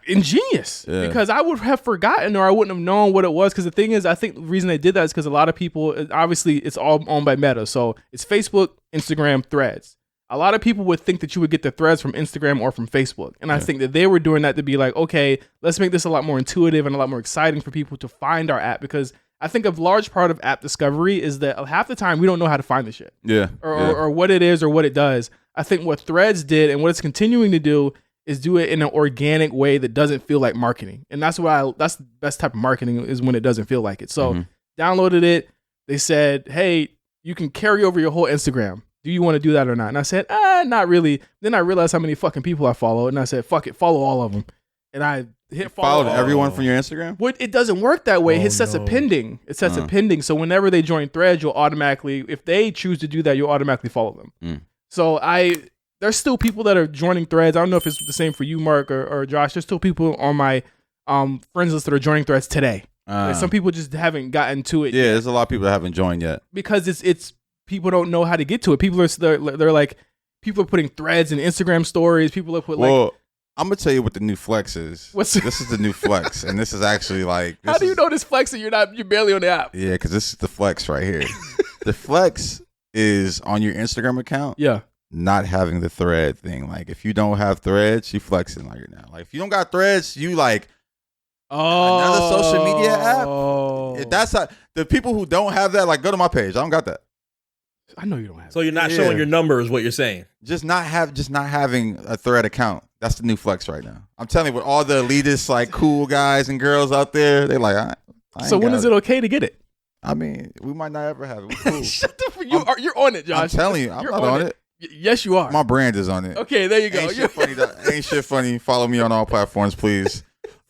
ingenious because I would have forgotten or I wouldn't have known what it was. Because the thing is, I think the reason they did that is because a lot of people, obviously, it's all owned by Meta. So it's Facebook, Instagram, Threads. A lot of people would think that you would get the Threads from Instagram or from Facebook. And I think that they were doing that to be like, okay, let's make this a lot more intuitive and a lot more exciting for people to find our app. Because I think a large part of app discovery is that half the time we don't know how to find the shit. Or what it is or what it does. I think what Threads did and what it's continuing to do is do it in an organic way that doesn't feel like marketing. And that's that's the best type of marketing is when it doesn't feel like it. So downloaded it. They said, hey, you can carry over your whole Instagram. Do you want to do that or not? And I said, not really. Then I realized how many fucking people I follow. And I said, fuck it, follow all of them. And I hit follow. Followed everyone from your Instagram? Well, it doesn't work that way. It sets a pending. It sets a pending. So whenever they join Threads, you'll automatically, if they choose to do that, you'll automatically follow them. So there's still people that are joining Threads. I don't know if it's the same for you, Mark or Josh. There's still people on my friends list that are joining Threads today. Some people just haven't gotten to it. Yeah, yet. There's a lot of people that haven't joined yet because it's people don't know how to get to it. People they're like people are putting threads in Instagram stories. People are putting I'm gonna tell you what the new flex is. This is the new flex, and this is actually like. How do you know this flex and you're barely on the app? Yeah, because this is the flex right here. The flex is on your Instagram account. Yeah. Not having the thread thing. Like if you don't have threads, you flexing like you're now. Like if you don't got threads, you like another social media app. If that's how, the people who don't have that, like go to my page. I don't got that. I know you don't have. So you're not showing your numbers. What you're saying? Just not having a thread account. That's the new flex right now. I'm telling you, with all the elitist like cool guys and girls out there, they like. So when is it okay to get it? I mean, we might not ever have it. Cool. Shut the fuck. You're on it, Josh. I'm telling you, I'm not on it. Yes, you are. My brand is on it. Okay, there you go. Ain't shit funny. Follow me on all platforms, please.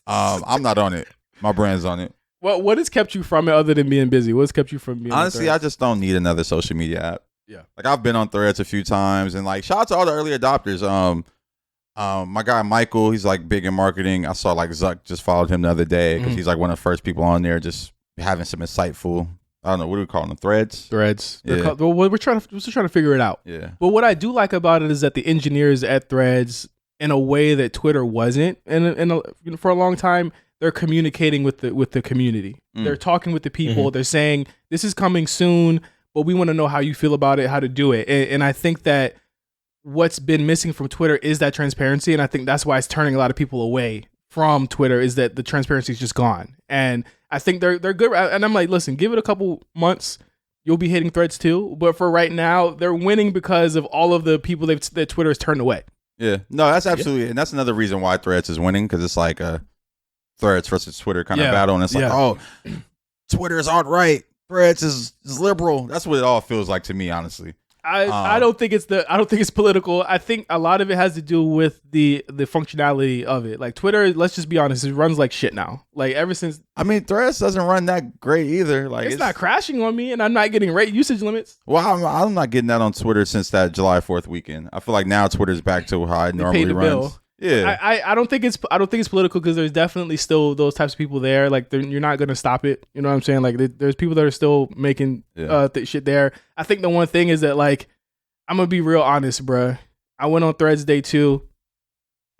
I'm not on it. My brand's on it. What has kept you from it other than being busy? What's kept you from being Honestly, I just don't need another social media app. Yeah. Like I've been on Threads a few times, and like shout out to all the early adopters. My guy Michael, he's like big in marketing. I saw like Zuck just followed him the other day because he's like one of the first people on there, just having some insightful. I don't know, what do we call them? Threads. Yeah. We're still trying to figure it out. Yeah. But what I do like about it is that the engineers at Threads, in a way that Twitter wasn't, for a long time, they're communicating with the community. They're talking with the people. They're saying this is coming soon, but we want to know how you feel about it, how to do it. And I think that what's been missing from Twitter is that transparency, and I think that's why it's turning a lot of people away from Twitter, is that the transparency is just gone. And I think they're good. And I'm like, listen, give it a couple months, you'll be hitting Threads too. But for right now, they're winning because of all of the people that Twitter has turned away. Yeah, no, that's absolutely, and that's another reason why Threads is winning, because it's like a Threads versus Twitter kind of battle, and it's like, oh, Twitter is alt-right, Threads is liberal. That's what it all feels like to me, honestly. I don't think it's political. I think a lot of it has to do with the functionality of it. Like Twitter, let's just be honest, it runs like shit now. Like ever since, I mean, Threads doesn't run that great either. Like it's not crashing on me, and I'm not getting rate usage limits. Well, I'm not getting that on Twitter since that July 4th weekend. I feel like now Twitter's back to how it normally runs. Bill. Yeah, I don't think it's political, because there's definitely still those types of people there. Like you're not gonna stop it. You know what I'm saying? Like there's people that are still making shit there. I think the one thing is that, like, I'm gonna be real honest, bruh. I went on Threads day 2,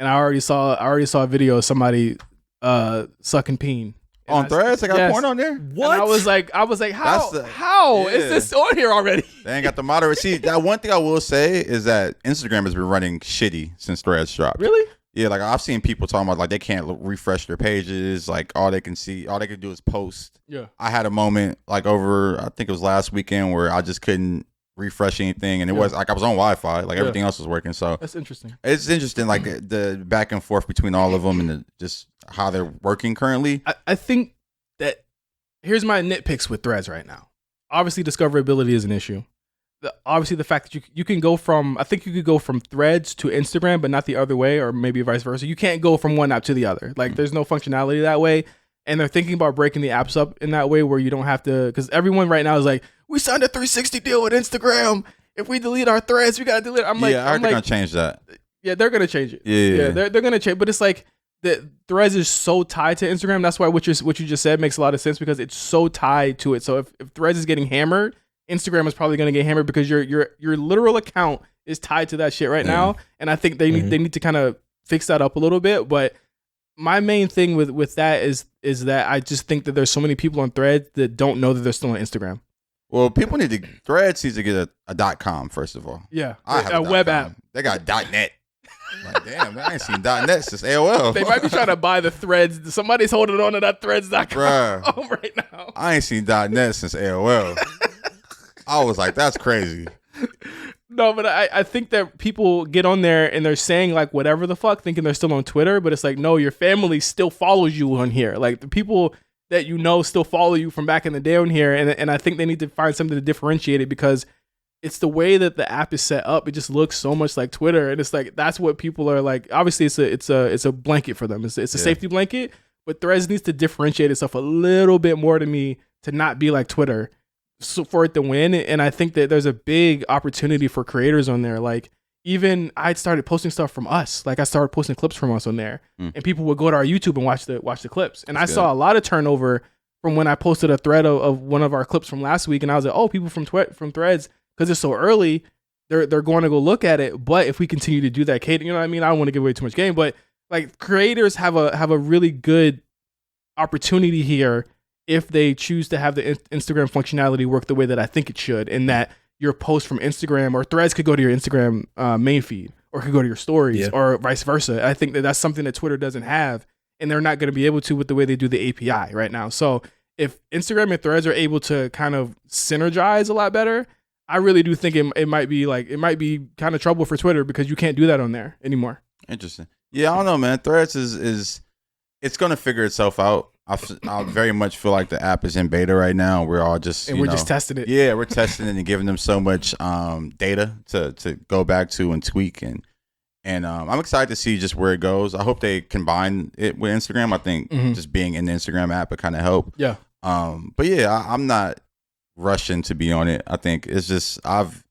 and I already saw a video of somebody sucking peen. On Threads, I got porn on there. What? And I was like, how is this on here already? They ain't got the moderate. See, that one thing I will say is that Instagram has been running shitty since Threads dropped. Really? Yeah, like I've seen people talking about like they can't refresh their pages. Like all they can do is post. Yeah. I had a moment like over, I think it was last weekend, where I just couldn't refresh anything, and it was like I was on Wi-Fi, like everything else was working. So that's interesting. It's interesting, like the back and forth between all of them, and just how they're working currently. I think that here's my nitpicks with Threads right now. Obviously, discoverability is an issue. Obviously, the fact that you can go from, I think you could go from Threads to Instagram, but not the other way, or maybe vice versa. You can't go from one app to the other. Like there's no functionality that way. And they're thinking about breaking the apps up in that way where you don't have to, because everyone right now is like, we signed a 360 deal with Instagram. If we delete our Threads, we gotta delete. I'm like, I heard they're gonna change that. Yeah, they're gonna change it. Yeah, they're gonna change. But it's like the Threads is so tied to Instagram. That's why what you just said makes a lot of sense, because it's so tied to it. So if Threads is getting hammered, Instagram is probably gonna get hammered, because your literal account is tied to that shit right now. And I think they need to kind of fix that up a little bit. But my main thing with that is that I just think that there's so many people on Threads that don't know that they're still on Instagram. Well, people need to, Threads needs to get a .com first of all. Yeah, I have a web app. They got .net. Like, damn, man, I ain't seen .net since AOL. They might be trying to buy the Threads. Somebody's holding on to that Threads.com right now. I ain't seen .net since AOL. I was like, that's crazy. No, but I think that people get on there and they're saying like whatever the fuck, thinking they're still on Twitter, but it's like, no, your family still follows you on here. Like the people that you know still follow you from back in the day on here, and I think they need to find something to differentiate it, because it's the way that the app is set up. It just looks so much like Twitter, and it's like that's what people are like. Obviously, it's a blanket for them. It's a safety blanket, but Threads needs to differentiate itself a little bit more to me to not be like Twitter, so for it to win. And I think that there's a big opportunity for creators on there. Like even I started posting stuff from us. Like I started posting clips from us on there, and people would go to our YouTube and watch the clips. And that's I saw a lot of turnover from when I posted a thread of one of our clips from last week, and I was like, oh, people from Threads, because it's so early, they're going to go look at it. But if we continue to do that, Kate, you know what I mean? I don't want to give away too much game, but like creators have a really good opportunity here if they choose to have the Instagram functionality work the way that I think it should, and that your post from Instagram or Threads could go to your Instagram main feed, or could go to your stories, or vice versa. I think that that's something that Twitter doesn't have, and they're not going to be able to with the way they do the API right now. So if Instagram and Threads are able to kind of synergize a lot better, I really do think it might be kind of trouble for Twitter, because you can't do that on there anymore. Interesting. Yeah, I don't know, man. Threads is it's going to figure itself out. I very much feel like the app is in beta right now. We're all just just testing it. Yeah, we're testing it and giving them so much data to go back to and tweak, and And I'm excited to see just where it goes. I hope they combine it with Instagram. I think just being in the Instagram app would kind of help. Yeah. But yeah, I'm not rushing to be on it. I think it's just I've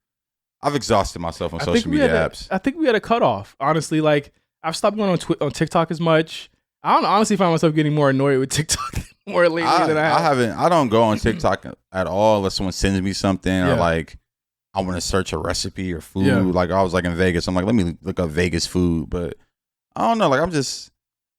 exhausted myself on social media apps. I think we had a cutoff. Honestly, like I've stopped going on TikTok as much. I don't honestly find myself getting more annoyed with TikTok more lately than I have. I don't go on TikTok at all unless someone sends me something or like I want to search a recipe or food. Yeah. Like I was like in Vegas. I'm like, let me look up Vegas food. But I don't know. Like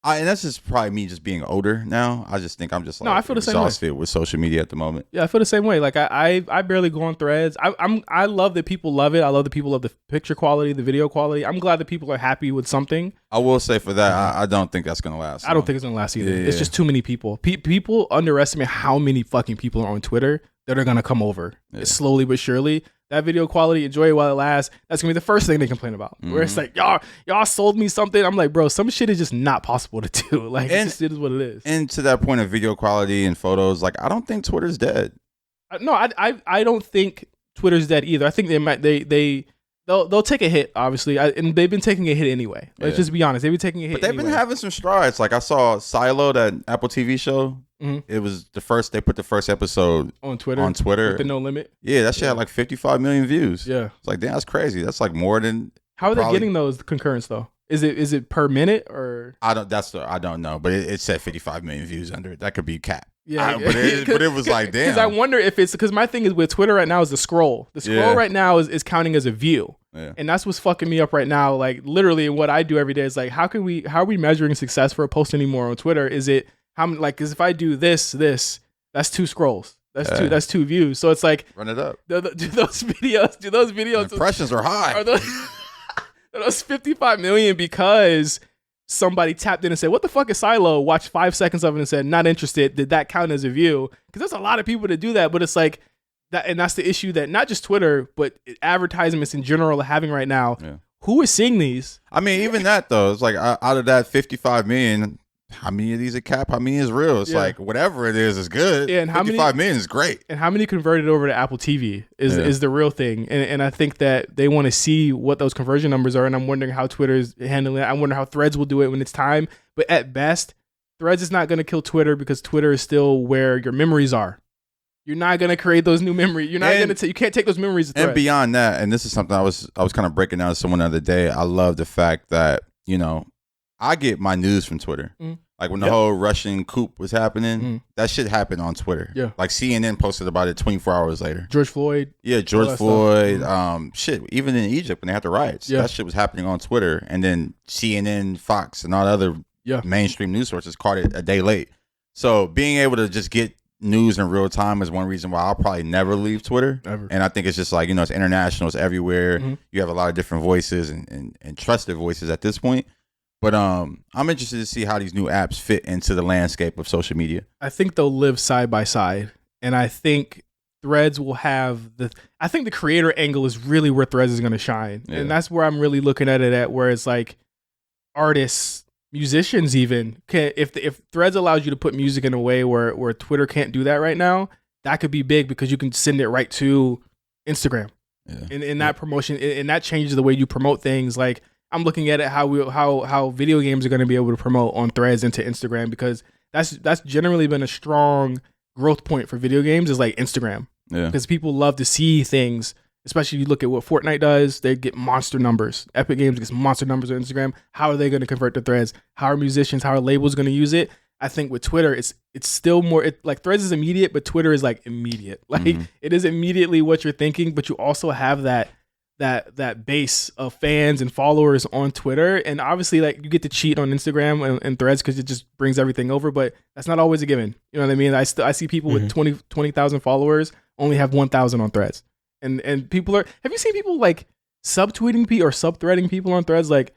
and that's just probably me just being older now. I just think I'm just like I feel the same way. Exhausted with social media at the moment. Yeah, I feel the same way. Like I barely go on Threads. I love that people love it. I love that people love the picture quality, the video quality. I'm glad that people are happy with something. I will say for that, I don't think that's gonna last. I don't think it's gonna last either. Yeah. It's just too many people. People underestimate how many fucking people are on Twitter that are gonna come over. Yeah. Slowly but surely. That video quality, enjoy it while it lasts. That's gonna be the first thing they complain about. Where it's like, y'all sold me something. I'm like, bro, some shit is just not possible to do. Like, it is what it is. And to that point of video quality and photos, like, I don't think Twitter's dead. No, I don't think Twitter's dead either. I think they'll take a hit, obviously, and they've been taking a hit anyway. Let's just be honest, they've been taking a hit. But they've been having some strides. Like I saw Silo, that Apple TV show. It was they put the first episode on Twitter. With the No Limit. Yeah, that shit had like 55 million views. Yeah, it's like, damn, that's crazy. That's like more than. How are they getting those concurrents though? Is it per minute or? I don't know, but it said 55 million views under it. That could be cap. Yeah, but it was like, damn. Because I wonder if it's because my thing is with Twitter right now is the scroll. The scroll right now is counting as a view. Yeah. And that's what's fucking me up right now. Like literally, what I do every day is like, how are we measuring success for a post anymore on Twitter? Is it how many? Like, because if I do this, that's 2 scrolls. That's 2 views. So it's like, run it up. Do those videos? Impressions are high. Are those 55 million because somebody tapped in and said, what the fuck is Silo? Watched 5 seconds of it and said, not interested. Did that count as a view? Because there's a lot of people that do that, but it's like that, and that's the issue that not just Twitter, but advertisements in general are having right now. Yeah. Who is seeing these? I mean, even that though, it's like out of that 55 million, how many of these are cap? How many is real? It's like whatever it is good. Yeah, and 55 million is great. And how many converted over to Apple TV is the real thing. And I think that they want to see what those conversion numbers are. And I'm wondering how Twitter's handling it. I wonder how Threads will do it when it's time. But at best, Threads is not going to kill Twitter because Twitter is still where your memories are. You're not going to create those new memories. You're not going to. You can't take those memories to Threads. And beyond that, and this is something I was kind of breaking down to someone the other day. I love the fact that I get my news from Twitter. Like when the whole Russian coup was happening, that shit happened on Twitter. Yeah. Like CNN posted about it 24 hours later. George Floyd. Yeah, George Floyd. Shit, even in Egypt when they had the riots, that shit was happening on Twitter. And then CNN, Fox, and all the other mainstream news sources caught it a day late. So being able to just get news in real time is one reason why I'll probably never leave Twitter. Ever. And I think it's just like, it's international, it's everywhere. You have a lot of different voices and trusted voices at this point. But I'm interested to see how these new apps fit into the landscape of social media. I think they'll live side by side. And I think Threads will have I think the creator angle is really where Threads is going to shine. Yeah. And that's where I'm really looking at it at, where it's like artists, musicians even, if Threads allows you to put music in a way where Twitter can't do that right now, that could be big because you can send it right to Instagram. Yeah. And that promotion, and that changes the way you promote things. Like, I'm looking at it how video games are going to be able to promote on Threads into Instagram, because that's generally been a strong growth point for video games, is like Instagram. Yeah. Because people love to see things, especially if you look at what Fortnite does. They get monster numbers. Epic Games gets monster numbers on Instagram. How are they going to convert to Threads? How are musicians, how are labels going to use it? I think with Twitter, it's still more like Threads is immediate, but Twitter is like immediate. Like it is immediately what you're thinking, but you also have that base of fans and followers on Twitter. And obviously, like, you get to cheat on Instagram and Threads because it just brings everything over, but that's not always a given. You know what I mean? I see people with 20,000 followers only have 1,000 on Threads. And people have you seen people like subtweeting people or sub-threading people on Threads? Like,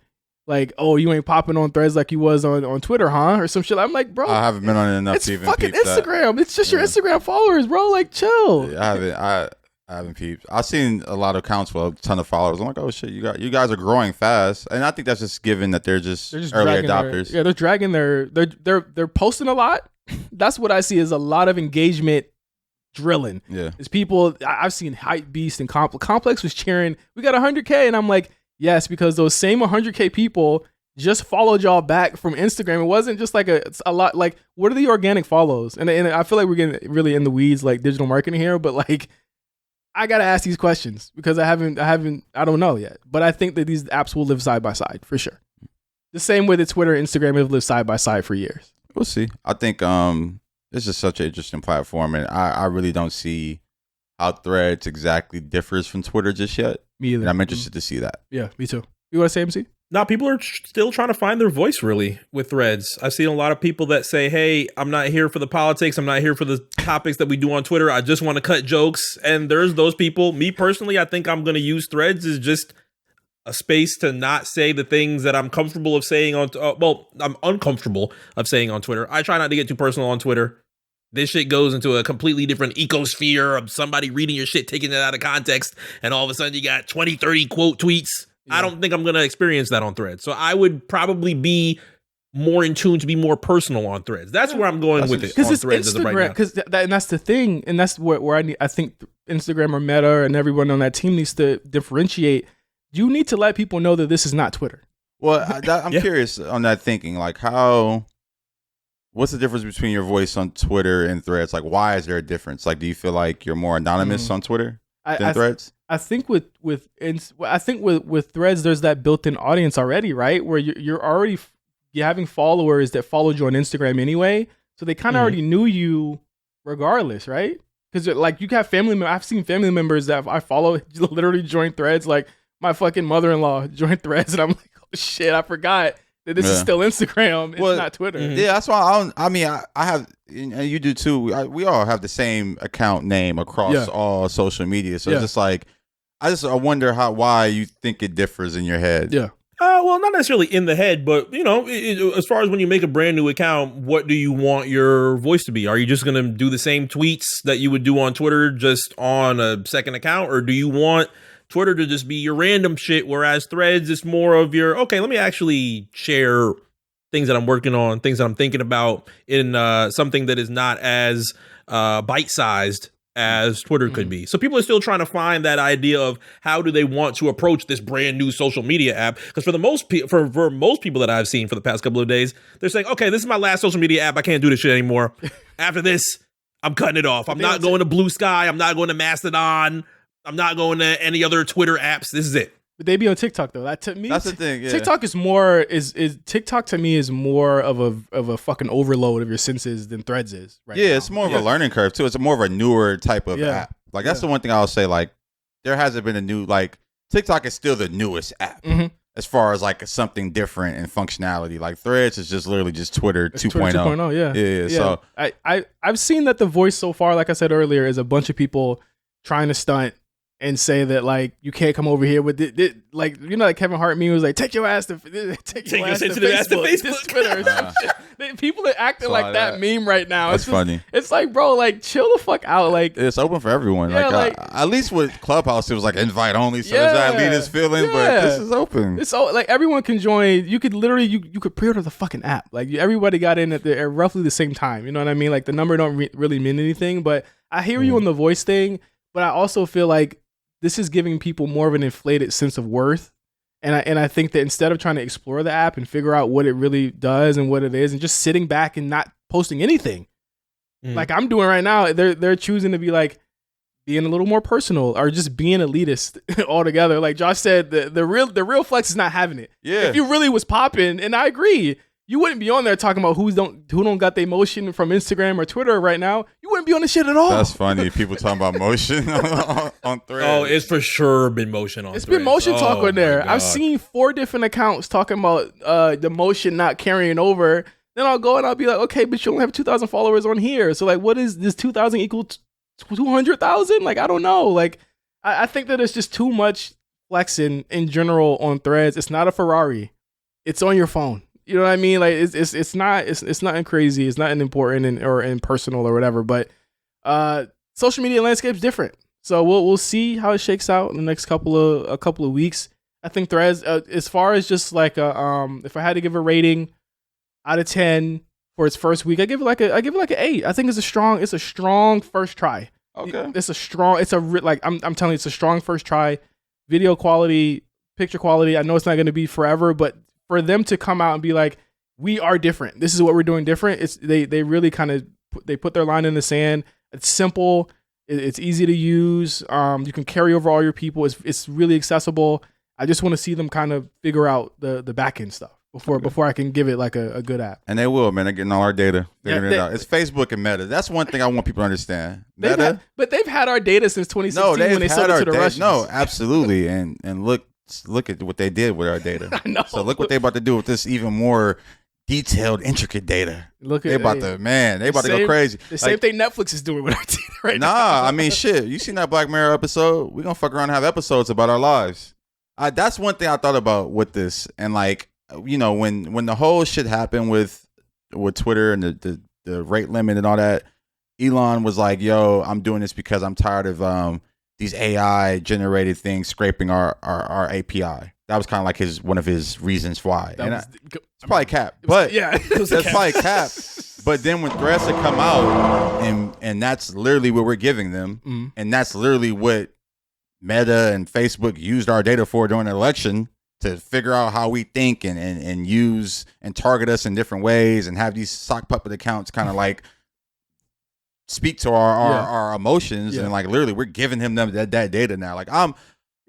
oh, you ain't popping on Threads like you was on Twitter, huh? Or some shit. I'm like, bro, I haven't been on it enough to even fucking peep Instagram. That. It's just your Instagram followers, bro. Like, chill. Yeah, I haven't peeped. I've seen a lot of accounts with a ton of followers. I'm like, oh shit, you guys are growing fast, and I think that's just given that they're just early adopters. They're dragging they're posting a lot. That's what I see is a lot of engagement drilling. Yeah, it's people. I've seen Hype Beast and Complex was cheering. We got 100K, and I'm like, Yes, because those same 100K people just followed y'all back from Instagram. It wasn't just like a lot. Like, what are the organic follows? And I feel like we're getting really in the weeds, like digital marketing here. But like, I gotta ask these questions because I don't know yet. But I think that these apps will live side by side for sure. The same way that Twitter and Instagram have lived side by side for years. We'll see. I think it's just such an interesting platform, and I really don't see how Threads exactly differs from Twitter just yet. Me either. And I'm interested to see that. Yeah, me too. You want to say, MC? No, people are still trying to find their voice, really, with Threads. I've seen a lot of people that say, hey, I'm not here for the politics. I'm not here for the topics that we do on Twitter. I just want to cut jokes. And there's those people. Me personally, I think I'm going to use Threads as just a space to not say the things that I'm comfortable of saying on, I'm uncomfortable of saying on Twitter. I try not to get too personal on Twitter. This shit goes into a completely different ecosphere of somebody reading your shit, taking it out of context, and all of a sudden you got 20, 30 quote tweets. Yeah. I don't think I'm going to experience that on Threads. So I would probably be more in tune to be more personal on Threads. That's where I'm going with it. Because it's Instagram. Because that's the thing, and that's where I think Instagram or Meta and everyone on that team needs to differentiate. You need to let people know that this is not Twitter. Well, I'm curious on that thinking. Like, what's the difference between your voice on Twitter and Threads? Like, why is there a difference? Like, do you feel like you're more anonymous on Twitter than Threads? I think with Threads, there's that built-in audience already, right? Where you're already having followers that followed you on Instagram anyway, so they kind of already knew you regardless, right? Because like you have I've seen family members that I follow literally join Threads. Like my fucking mother-in-law joined Threads, and I'm like, oh shit, I forgot that this is still Instagram. It's not Twitter. Yeah, that's why I have, and you do too. We all have the same account name across all social media. So it's just like, I wonder why you think it differs in your head. Yeah. Well, not necessarily in the head, but as far as when you make a brand new account, what do you want your voice to be? Are you just going to do the same tweets that you would do on Twitter just on a second account, or do you want Twitter to just be your random shit, whereas Threads is more of your, okay, let me actually share things that I'm working on, things that I'm thinking about in something that is not as bite-sized as Twitter could be. So people are still trying to find that idea of how do they want to approach this brand new social media app. Because for most people that I've seen for the past couple of days, they're saying, okay, this is my last social media app. I can't do this shit anymore. After this, I'm cutting it off. I'm not going to Blue Sky. I'm not going to Mastodon. I'm not going to any other Twitter apps. This is it. But they be on TikTok though. That to me, that's the thing. Yeah. TikTok is more is TikTok to me is more of a fucking overload of your senses than Threads is. Right? Yeah, it's more of a learning curve too. It's more of a newer type of app. Like that's the one thing I'll say. Like there hasn't been a new TikTok is still the newest app as far as like something different in functionality. Like Threads is just literally just Twitter 2.0. Twitter 2.0. Yeah. So I've seen that the voice so far, like I said earlier, is a bunch of people trying to stunt and say that like you can't come over here with it, like like Kevin Hart meme was like take your ass to Facebook. Twitter. People are acting like that meme right now. That's funny. It's like, bro, like chill the fuck out. Like it's open for everyone. Yeah, at least with Clubhouse it was like invite only, so there's that elitist feeling. But this is open. It's so like everyone can join. You could literally you could pre-order the fucking app. Like everybody got in at roughly the same time. You know what I mean? Like the number don't really mean anything. But I hear you on the voice thing. But I also feel like this is giving people more of an inflated sense of worth. And I think that instead of trying to explore the app and figure out what it really does and what it is and just sitting back and not posting anything like I'm doing right now, they're choosing to be like being a little more personal or just being elitist altogether. Like Josh said, the real flex is not having it. Yeah. If you really was popping, and I agree, you wouldn't be on there talking about who don't got their motion from Instagram or Twitter right now. You wouldn't be on the shit at all. That's funny. People talking about motion on Threads. Oh, it's for sure been motion on Threads. It's been motion talk on there. I've seen 4 different accounts talking about the motion not carrying over. Then I'll go and I'll be like, okay, but you only have 2,000 followers on here. So like, what is this 2,000 equal 200,000? Like, I don't know. Like, I think that it's just too much flexing in general on Threads. It's not a Ferrari. It's on your phone. You know what I mean? Like it's not crazy. It's not important or personal or whatever. But social media landscape's different. So we'll see how it shakes out in the next couple of weeks. I think Threads, as far as just like if I had to give a rating out of 10 for its first week, I give it like an 8. I think it's a strong first try. Okay. I'm telling you, it's a strong first try. Video quality picture quality. I know it's not going to be forever, but for them to come out and be like, we are different. This is what we're doing different. They really kind of they put their line in the sand. It's simple. It's easy to use. You can carry over all your people. It's really accessible. I just want to see them kind of figure out the back end stuff before I can give it like a good app. And they will, man. They're getting all our data, figuring it out. It's Facebook and Meta. That's one thing I want people to understand. Meta, but they've had our data since 2016 when they sold it to the Russians. No, absolutely. And look at what they did with our data. I know. So look what they're about to do with this even more detailed, intricate data. They about to go crazy. The same thing Netflix is doing with our data right now. Nah, I mean, shit. You seen that Black Mirror episode? We gonna fuck around and have episodes about our lives. That's one thing I thought about with this, and like, you know, when the whole shit happened with Twitter and the rate limit and all that, Elon was like, "Yo, I'm doing this because I'm tired of these AI generated things scraping our API." That was kind of like one of his reasons why. It's probably cap, but that's probably cap. But then when threats had come out, and that's literally what we're giving them, and that's literally what Meta and Facebook used our data for during the election to figure out how we think and use and target us in different ways and have these sock puppet accounts kind of like speak to our emotions and like literally we're giving him that data now. Like I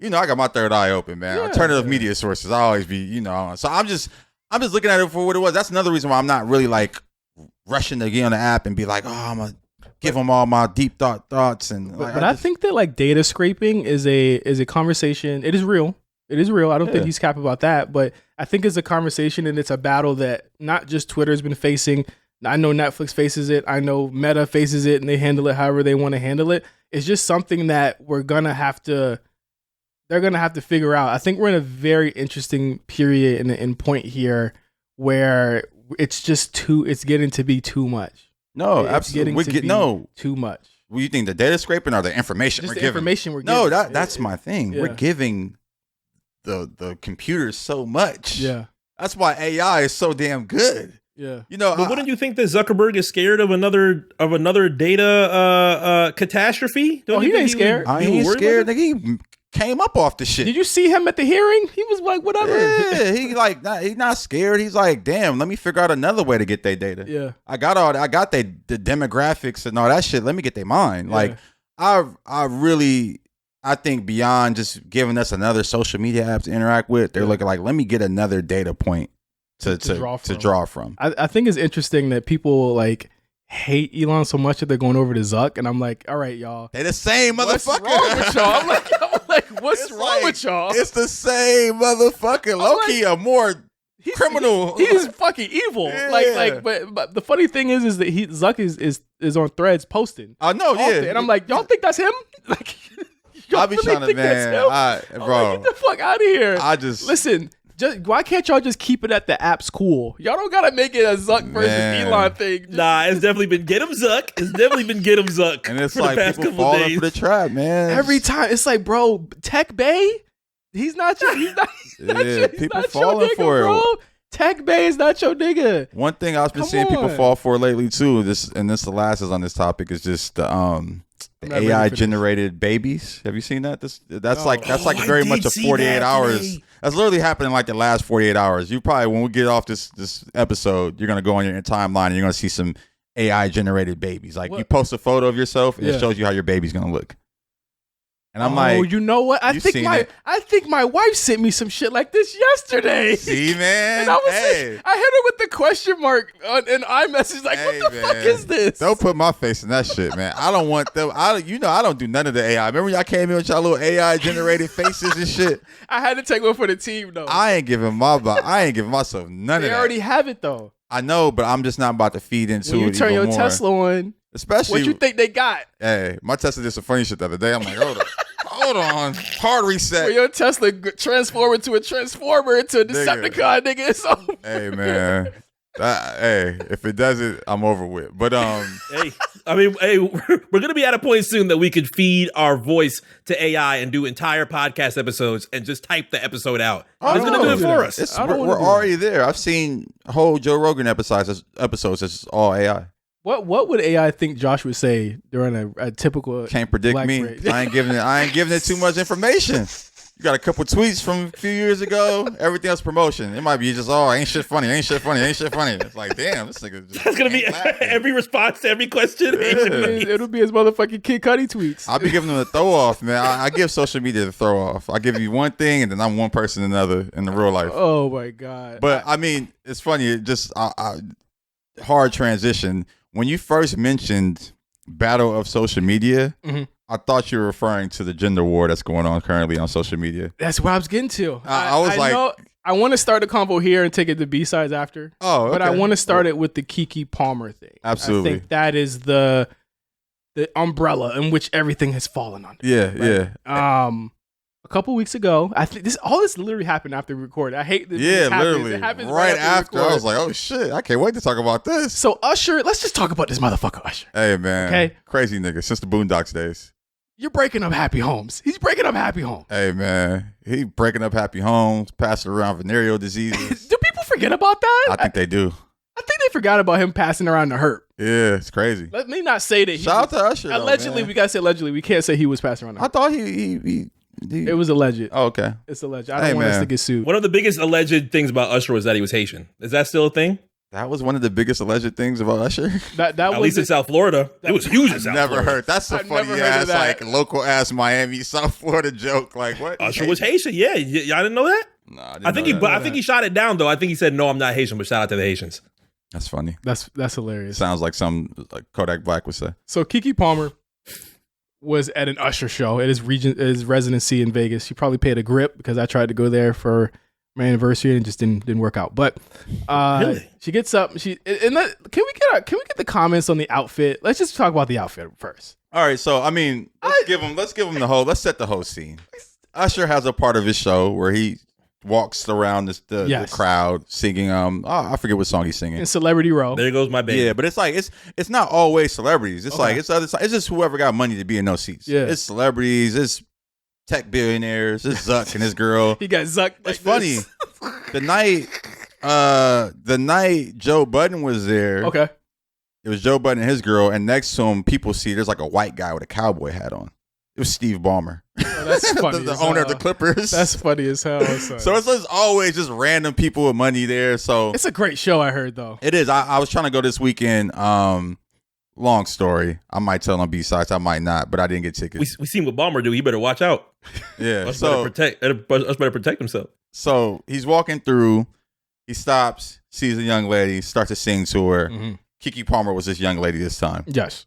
got my third eye open, man. Alternative media sources, I always be, so I'm just looking at it for what it was. That's another reason why I'm not really like rushing to get on the app and be like, oh, I'm gonna give them all my deep thoughts. And but I think that like data scraping is a conversation. It is real. It is real. I don't think he's cap about that, but I think it's a conversation and it's a battle that not just Twitter's been facing. I know Netflix faces it. I know Meta faces it, and they handle it however they want to handle it. It's just something that they're gonna have to figure out. I think we're in a very interesting period and point here where it's getting to be too much. No, absolutely. Too much. What do you think? The data scraping or the information we're giving? Information we're giving. No, that's my thing. Yeah. We're giving the computers so much. Yeah. That's why AI is so damn good. Yeah. But wouldn't you think that Zuckerberg is scared of another data catastrophe? He ain't scared. I ain't scared. He came up off the shit. Did you see him at the hearing? He was like, whatever. Yeah, he's not scared. He's like, damn, let me figure out another way to get their data. Yeah. I got the demographics and all that shit. Let me get their mind. Yeah. Like I think beyond just giving us another social media app to interact with, they're looking like, let me get another data point to draw from. I think it's interesting that people like hate Elon so much that they're going over to Zuck, and I'm like, all right, y'all. They the same motherfucker. What's wrong with y'all? I'm like, what's wrong with y'all? It's the same motherfucker. Low-key a more criminal. He's fucking evil. Yeah. But the funny thing is that Zuck is on Threads posting. I know, yeah. And I'm like, y'all think that's him? Like, I'll be trying to, man. Bro, like, get the fuck out of here. Listen. Why can't y'all just keep it at the app's cool? Y'all don't gotta make it a Zuck versus Elon thing. Nah, it's definitely been get him Zuck. It's definitely been get him Zuck. And it's like people falling for the trap, man. Every time it's like, bro, Tech Bay, he's not your falling nigga, for bro. it. Tech Bay is not your nigga. One thing I've been seeing people fall for lately too. The last is on this topic is just the AI generated babies. Have you seen that? That's like very much a 48 hours. That's literally happening like the last 48 hours. You probably, when we get off this episode, you're gonna go on your timeline and you're gonna see some AI generated babies. Like you post a photo of yourself and it shows you how your baby's gonna look. And I'm like, you know what? I think my wife sent me some shit like this yesterday. See, man. And I hit her with the question mark in iMessage. Like, what the fuck is this? Don't put my face in that shit, man. I don't want them. I don't do none of the AI. Remember y'all came in with y'all little AI generated faces and shit. I had to take one for the team though. I ain't giving myself none of that. They already have it though. I know, but I'm just not about to feed into it. When you turn your more. Tesla on, especially what you think they got? Hey, my Tesla did some funny shit the other day. I'm like, hold on, hard reset. Where your Tesla transform into a transformer into a Decepticon, nigga. It's over. Hey man, if it does it, I'm over with. But we're gonna be at a point soon that we could feed our voice to AI and do entire podcast episodes and just type the episode out. It's gonna do it for us. We're already there. I've seen whole Joe Rogan episodes that's all AI. What would AI think Josh would say during a typical? Can't predict me. I ain't giving it too much information. You got a couple tweets from a few years ago. Everything else promotion. It might be just, ain't shit funny. It's like, damn, this nigga just That's gonna be every response to every question. Yeah. It'll be his motherfucking Kid Cudi tweets. I'll be giving them the throw off, man. I give social media the throw off. I give you one thing, and then I'm one person another in the real life. Oh my god! But I mean, it's funny. It just hard transition. When you first mentioned battle of social media. Mm-hmm. I thought you were referring to the gender war that's going on currently on social media. That's what I was getting to. I was like, I want to start the convo here and take it to B-sides after. Oh, okay. But I want to start it with the Keke Palmer thing. Absolutely. I think that is the umbrella in which everything has fallen under. Yeah, right? Yeah. A couple weeks ago, I think all this literally happened after we recorded. I hate that. Literally. It happens right after I was like, oh shit, I can't wait to talk about this. So Usher, let's just talk about this motherfucker Usher. Hey man, okay, crazy nigga since the Boondocks days. You're breaking up happy homes. He's breaking up happy homes. Hey man, he breaking up happy homes, passing around venereal diseases. Do people forget about that? I think they do. I think they forgot about him passing around the herp. Yeah, it's crazy. Let me not say that. Shout out to Usher. Allegedly, though, we gotta say allegedly. We can't say he was passing around the herp. I thought he it was alleged. Oh, okay. It's alleged. I don't want us to get sued. One of the biggest alleged things about Usher was that he was Haitian. Is that still a thing? That was one of the biggest alleged things about Usher. At least in South Florida. It was huge in South Florida. Never heard. That's a funny ass, like, local ass Miami, South Florida joke. Like, what? Usher was Haitian. Yeah. Y'all didn't know that? No, I think he shot it down, though. I think he said, no, I'm not Haitian, but shout out to the Haitians. That's funny. That's hilarious. Sounds like some like Kodak Black would say. So Keke Palmer was at an Usher show at his residency in Vegas. She probably paid a grip because I tried to go there for my anniversary and it just didn't work out. But really? She gets up. Can we get the comments on the outfit? Let's just talk about the outfit first. All right. So I mean, let's give him the whole. Let's set the whole scene. Usher has a part of his show where he walks around the crowd singing. I forget what song he's singing. In Celebrity Row. There goes my baby. Yeah, but it's like it's not always celebrities. It's like it's just whoever got money to be in those seats. Yeah, it's celebrities. It's tech billionaires. It's Zuck and his girl. He got Zuck. It's funny. The night Joe Budden was there. Okay. It was Joe Budden and his girl, and next to him, people see there's like a white guy with a cowboy hat on. It was Steve Ballmer. Oh, that's funny. the owner of the Clippers. That's funny as hell. So it's just always just random people with money there. So it's a great show, I heard though. It is. I was trying to go this weekend. Long story. I might tell on B-sides. I might not, but I didn't get tickets. We seen what Ballmer do. He better watch out. Yeah. Us better protect himself. So he's walking through. He stops, sees a young lady, starts to sing to her. Mm-hmm. Keke Palmer was this young lady this time. Yes.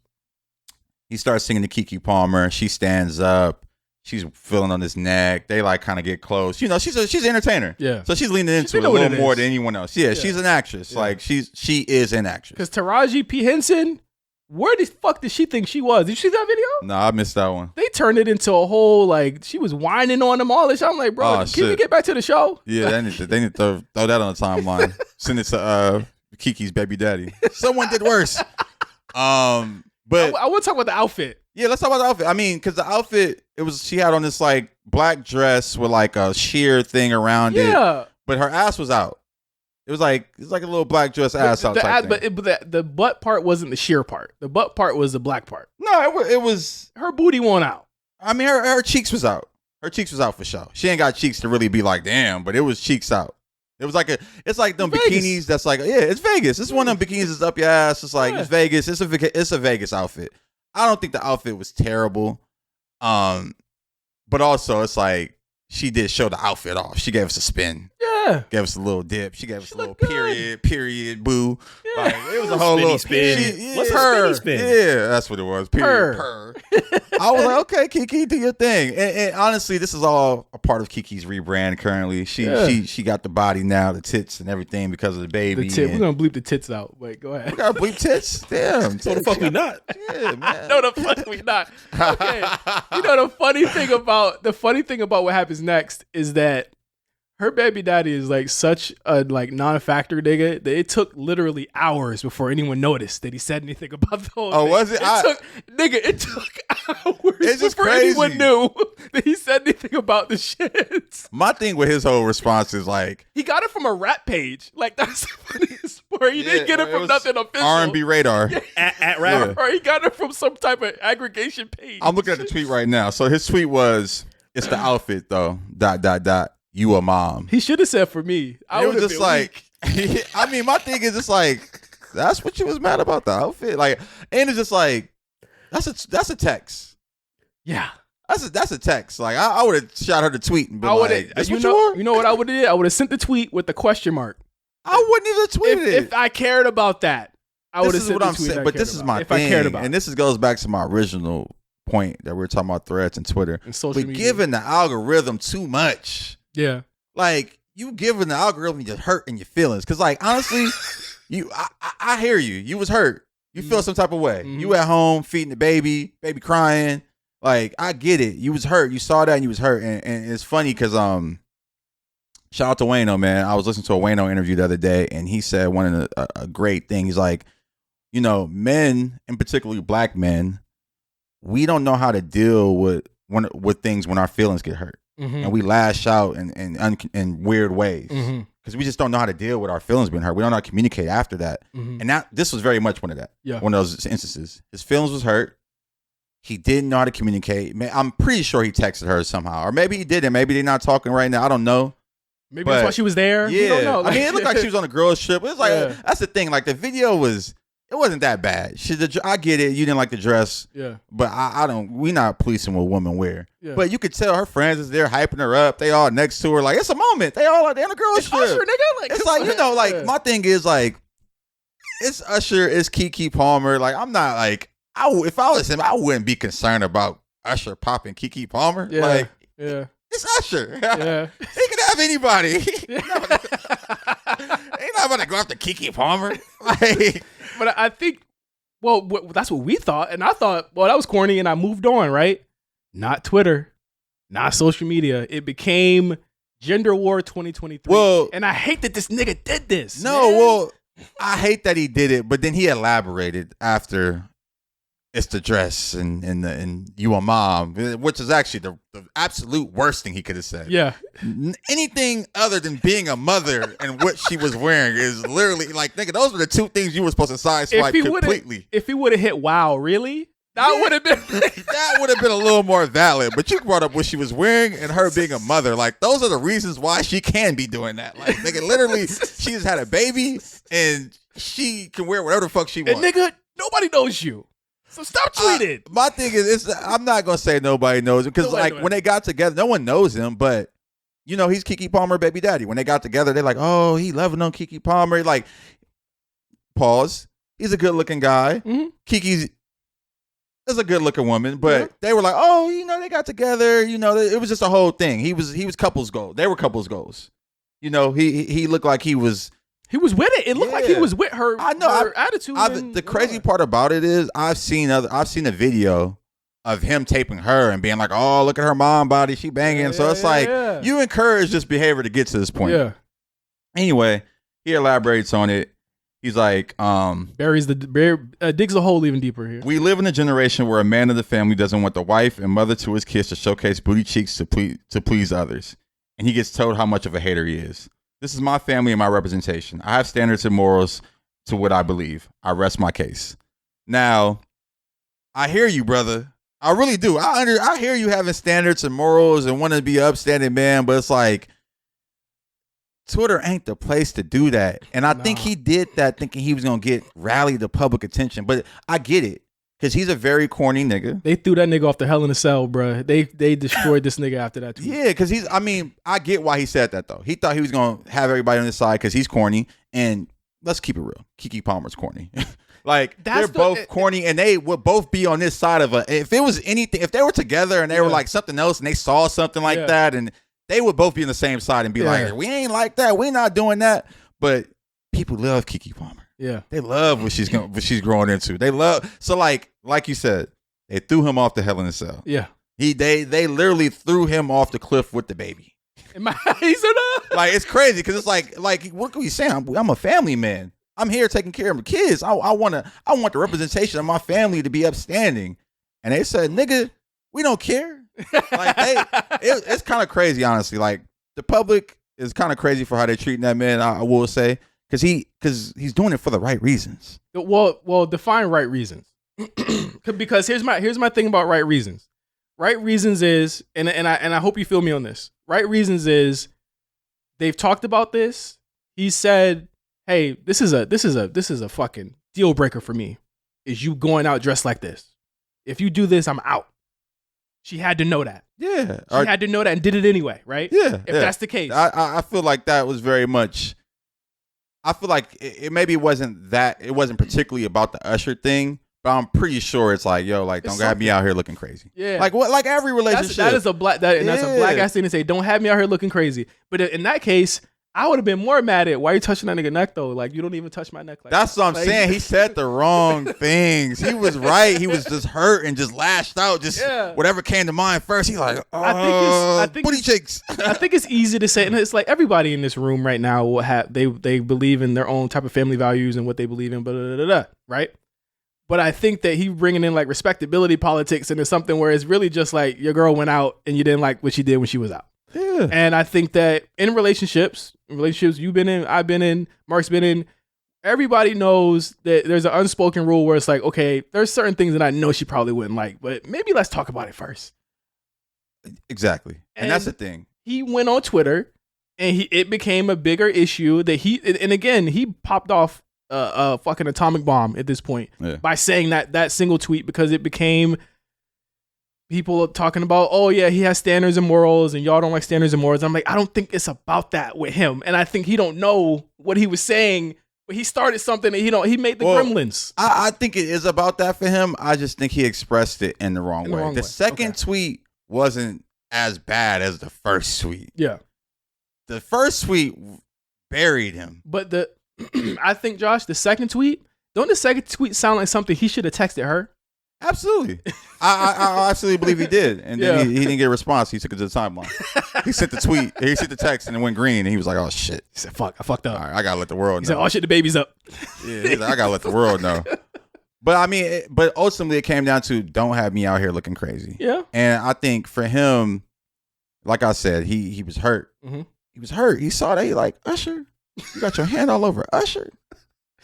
He starts singing to Keke Palmer. She stands up. She's feeling on his neck. They like kind of get close. You know, she's an entertainer. Yeah. So she's leaning into it a little more than anyone else. Yeah, she's an actress. Yeah. Like she is an actress. Because Taraji P. Henson, where the fuck did she think she was? Did you see that video? No, I missed that one. They turned it into a whole like she was whining on them all this. I'm like, bro, can we get back to the show? Yeah, they need to throw that on the timeline. Send it to Kiki's baby daddy. Someone did worse. But I want to talk about the outfit. Yeah, let's talk about the outfit. I mean, because the outfit, she had on this like black dress with like a sheer thing around it. Yeah. But her ass was out. It's like a little black dress ass out. But the butt part wasn't the sheer part. The butt part was the black part. No, it was. Her booty went out. I mean, her cheeks was out. Her cheeks was out for sure. She ain't got cheeks to really be like, damn, but it was cheeks out. It was like it's like them bikinis that's like, yeah, it's Vegas. It's one of them bikinis that's up your ass. It's like, it's Vegas. It's a Vegas outfit. I don't think the outfit was terrible. But also it's like, she did show the outfit off. She gave us a spin. Yeah. Gave us a little dip. She gave us a little period, boo. Yeah. Like, it was a whole little spin. What's her spin? Yeah, that's what it was. Period. Purr. I was like, okay, Keke, do your thing. And honestly, this is all a part of Kiki's rebrand currently. She got the body now, the tits and everything because of the baby. We're gonna bleep the tits out. Wait, go ahead. We gotta bleep tits? Damn. So the fuck we not? Yeah, man. No, the fuck we not. Okay. You know the funny thing about what happens next is that her baby daddy is like such a like non-factor nigga that it took literally hours before anyone noticed that he said anything about the whole thing. Was it? It took hours before anyone knew that he said anything about the shit. My thing with his whole response is like, he got it from a rap page. Like that's the funniest part. He didn't get it from nothing official. R&B Radar. Yeah. At rap. Or he got it from some type of aggregation page. I'm looking at the tweet right now. So his tweet was, It's the outfit though. ... You a mom. He should have said for me. I was just like, I mean, my thing is just like, that's what you was mad about, the outfit. Like, and it's just like, that's a text. Yeah. That's a text. Like, I would have shot her the tweet and been like, you know what I would have did? I would have sent the tweet with the question mark. I wouldn't even tweet it. If I cared about that, I would have sent the tweet. But this is my thing. I cared about. And this goes back to my original point that we were talking about threads and Twitter. And social media. Giving the algorithm too much. Yeah. Like, you giving the algorithm just hurting your feelings. Because, like, honestly, I hear you. You was hurt. You feel some type of way. Mm-hmm. You at home feeding the baby crying. Like, I get it. You was hurt. You saw that and you was hurt. And it's funny because shout out to Wayno, man. I was listening to a Wayno interview the other day, and he said a great thing. He's like, you know, men, and particularly black men, we don't know how to deal with things when our feelings get hurt. Mm-hmm. And we lash out in weird ways because we just don't know how to deal with our feelings being hurt. We don't know how to communicate after that. Mm-hmm. And this was very much one of that. Yeah. One of those instances. His feelings was hurt. He didn't know how to communicate. I'm pretty sure he texted her somehow. Or maybe he didn't. Maybe they're not talking right now. I don't know. Maybe that's why she was there. Yeah. You don't know. I mean, it looked like she was on a girls trip. It was like, that's the thing. Like, the video it wasn't that bad. I get it. You didn't like the dress. Yeah. But we not policing what women wear. Yeah. But you could tell her friends is there hyping her up. They all next to her. Like, it's a moment. They all they're on a girls trip. Usher, nigga. Like, it's like, you know, like, my thing is, like, it's Usher, it's Keke Palmer. Like, I'm not like, if I was him, I wouldn't be concerned about Usher popping Keke Palmer. Yeah. Like, it's Usher. Yeah. He can have anybody. Ain't not about to go after Keke Palmer. Like, but I think, well, that's what we thought. And I thought, well, that was corny, and I moved on, right? Not Twitter, not social media. It became Gender War 2023. Well, and I hate that this nigga did this. No, man. Well, I hate that he did it, but then he elaborated after it's the dress and you a mom, which is actually the absolute worst thing he could have said. Yeah. Anything other than being a mother and what she was wearing is literally like, nigga, those were the two things you were supposed to sideswipe completely. If he would have hit wow, really? That would have been that would have been a little more valid. But you brought up what she was wearing and her being a mother. Like, those are the reasons why she can be doing that. Like, nigga, literally, she just had a baby and she can wear whatever the fuck she wants. And nigga, nobody knows you. So stop tweeting. My thing is, I'm not gonna say nobody knows him because, like, when they got together, no one knows him. But you know, he's Keke Palmer, baby daddy. When they got together, they're like, "Oh, he loving on Keke Palmer." Like, pause. He's a good looking guy. Mm-hmm. Keke's is a good looking woman, but they were like, "Oh, you know, they got together." You know, it was just a whole thing. He was couples goals. They were couples goals. You know, he looked like he was. He was with it. It looked like he was with her. I know. Her attitude. The crazy part about it is I've seen a video of him taping her and being like, "Oh, look at her mom body, she banging." Yeah, so it's you encourage this behavior to get to this point. Yeah. Anyway, he elaborates on it. He's like, digs a hole even deeper here. We live in a generation where a man of the family doesn't want the wife and mother to his kids to showcase booty cheeks to please others, and he gets told how much of a hater he is. This is my family and my representation. I have standards and morals to what I believe. I rest my case. Now, I hear you, brother. I really do. I hear you having standards and morals and wanting to be an upstanding man, but it's like, Twitter ain't the place to do that. And I think he did that thinking he was going to rally the public attention. But I get it. Because he's a very corny nigga. They threw that nigga off the Hell in a Cell, bro. They destroyed this nigga after that. Yeah, because I get why he said that, though. He thought he was going to have everybody on his side because he's corny. And let's keep it real. Keke Palmer's corny. Like, they're both corny, and they would both be on this side of if it was anything, if they were together and they were like something else and they saw something like that, and they would both be on the same side and be like, we ain't like that. We not doing that. But people love Keke Palmer. Yeah, they love what she's growing into. They love like you said, they threw him off the Hell in a Cell. Yeah, they literally threw him off the cliff with the baby. Like, it's crazy because it's like what can we say? I'm a family man. I'm here taking care of my kids. I want the representation of my family to be upstanding. And they said, nigga, we don't care. Like it's kind of crazy, honestly. Like, the public is kind of crazy for how they're treating that man. I will say. Because he's doing it for the right reasons. Well, define right reasons. Because here's my thing about right reasons. Right Reasons is, and I hope you feel me on this. Right Reasons is, they've talked about this. He said, "Hey, this is a fucking deal breaker for me. Is you going out dressed like this? If you do this, I'm out." She had to know that. Yeah, she had to know that and did it anyway, right? Yeah, if that's the case, I feel like that was very much. I feel like it maybe wasn't particularly about the Usher thing, but I'm pretty sure it's like, yo, like, don't have me out here looking crazy. Yeah, like what? Like every relationship. That's a black ass thing to say. Don't have me out here looking crazy. But in that case, I would have been more mad at why you touching that nigga neck though. Like, you don't even touch my neck. Like that's what I'm saying. He said the wrong things. He was right. He was just hurt and just lashed out. Just whatever came to mind first. He's like, I think booty cheeks. I think it's easy to say, and it's like everybody in this room right now will have they believe in their own type of family values and what they believe in, right? But I think that he bringing in like respectability politics into something where it's really just like your girl went out and you didn't like what she did when she was out. Yeah. And I think that in relationships you've been in, I've been in, Mark's been in, everybody knows that there's an unspoken rule where it's like, okay, there's certain things that I know she probably wouldn't like, but maybe let's talk about it first. Exactly. And that's the thing. He went on Twitter and it became a bigger issue that he popped off a fucking atomic bomb at this point by saying that single tweet, because it became people talking about, oh yeah, he has standards and morals and y'all don't like standards and morals. I'm like, I don't think it's about that with him. And I think he don't know what he was saying, but he started something that he made the gremlins. I think it is about that for him. I just think he expressed it in the wrong way. The second tweet wasn't as bad as the first tweet. Yeah. The first tweet buried him. But I think, Josh, the second tweet sound like something he should have texted her? Absolutely. I absolutely believe he did. And then he didn't get a response. He took it to the timeline. He sent the tweet. He sent the text and it went green. And he was like, oh, shit. He said, fuck, I fucked up. All right, I got to let the world know. He said, oh, shit, the baby's up. Yeah, he's like, I got to let the world know. But I mean, but ultimately it came down to don't have me out here looking crazy. Yeah. And I think for him, like I said, he was hurt. Mm-hmm. He was hurt. He saw that. He like, Usher, you got your hand all over Usher.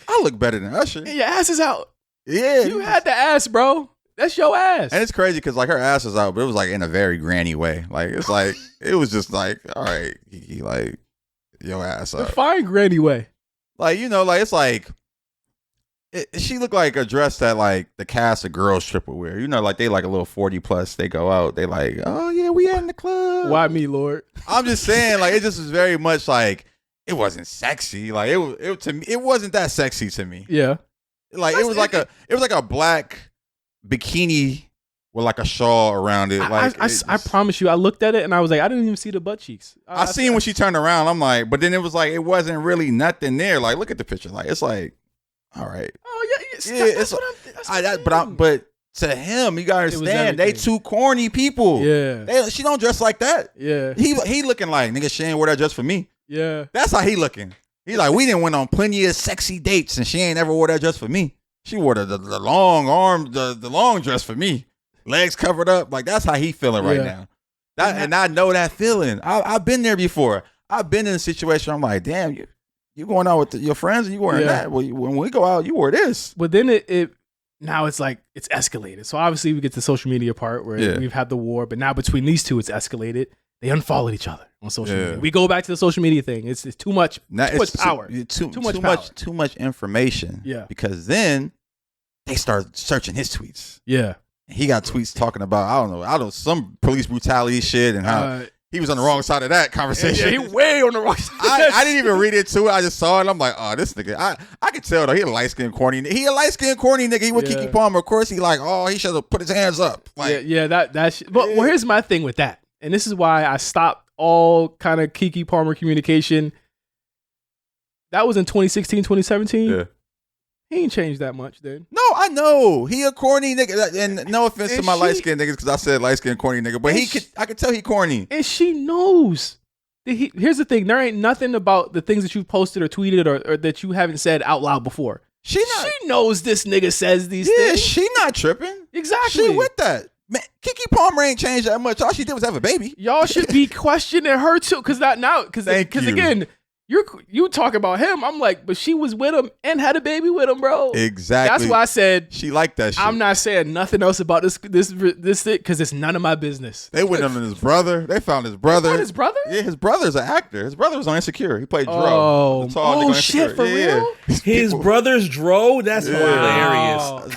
I look better than Usher. And your ass is out. Yeah. You had the ass, bro. That's your ass. And it's crazy because like her ass is out, but it was like in a very granny way. Like it's like it was just like, all right, Kiki, like your ass up. The fine granny way. Like, you know, like it's like she looked like a dress that like the cast of Girls Trip would wear. You know, like they like a little 40 plus. They go out. They like, oh yeah, we in the club. Why me, Lord? I'm just saying, like it just was very much like it wasn't sexy. Like it to me, it wasn't that sexy to me. Yeah. Like it was like a black bikini with like a shawl around it. Like I promise you, I looked at it and I was like, I didn't even see the butt cheeks. I seen when she turned around. I'm like, but then it was like it wasn't really nothing there. Like look at the picture. Like it's like, all right. Oh yeah. That's what but to him, you gotta understand, they two corny people. Yeah. She don't dress like that. Yeah. He looking like, nigga, she ain't wear that dress for me. Yeah. That's how he looking. He like, we didn't went on plenty of sexy dates and she ain't ever wore that dress for me. She wore the long arm, the long dress for me. Legs covered up. Like that's how he feeling right now. And I know that feeling. I've been there before. I've been in a situation. I'm like, damn, you going out with your friends and you wearing that. Well, when we go out, you wore this. But then it now it's like it's escalated. So obviously we get to the social media part where we've had the war, but now between these two, it's escalated. They unfollowed each other on social media. We go back to the social media thing. It's too much. Too much power. Too much information. Yeah. Because then they start searching his tweets. Yeah. He got tweets talking about I don't know some police brutality shit and how he was on the wrong side of that conversation. Yeah, he way on the wrong side. I didn't even read it too. I just saw it. I'm like, oh, this nigga. I could tell though. He a light skinned corny. He a light skinned corny nigga. He with Keke Palmer. Of course, he like, oh, he should have put his hands up. Like, But here's my thing with that, and this is why I stopped all kind of Keke Palmer communication. That was in 2016, 2017. Yeah. He ain't changed that much then. No, I know. He a corny nigga. And no offense to my light-skinned niggas because I said light-skinned corny nigga. But I could tell he corny. And she knows. Here's the thing. There ain't nothing about the things that you've posted or tweeted or that you haven't said out loud before. She knows this nigga says these things. Yeah, she not tripping. Exactly. She with that. Man, Keke Palmer ain't changed that much. All she did was have a baby. Y'all should be questioning her too. Because again, You talk about him. I'm like, but she was with him and had a baby with him, bro. Exactly. That's why I said she liked that shit. I'm not saying nothing else about this because it's none of my business. They went on his brother. They found his brother. They found his brother? Yeah, his brother's an actor. His brother was on Insecure. He played Dro. Oh shit, for real? His brother's Dro? That's hilarious.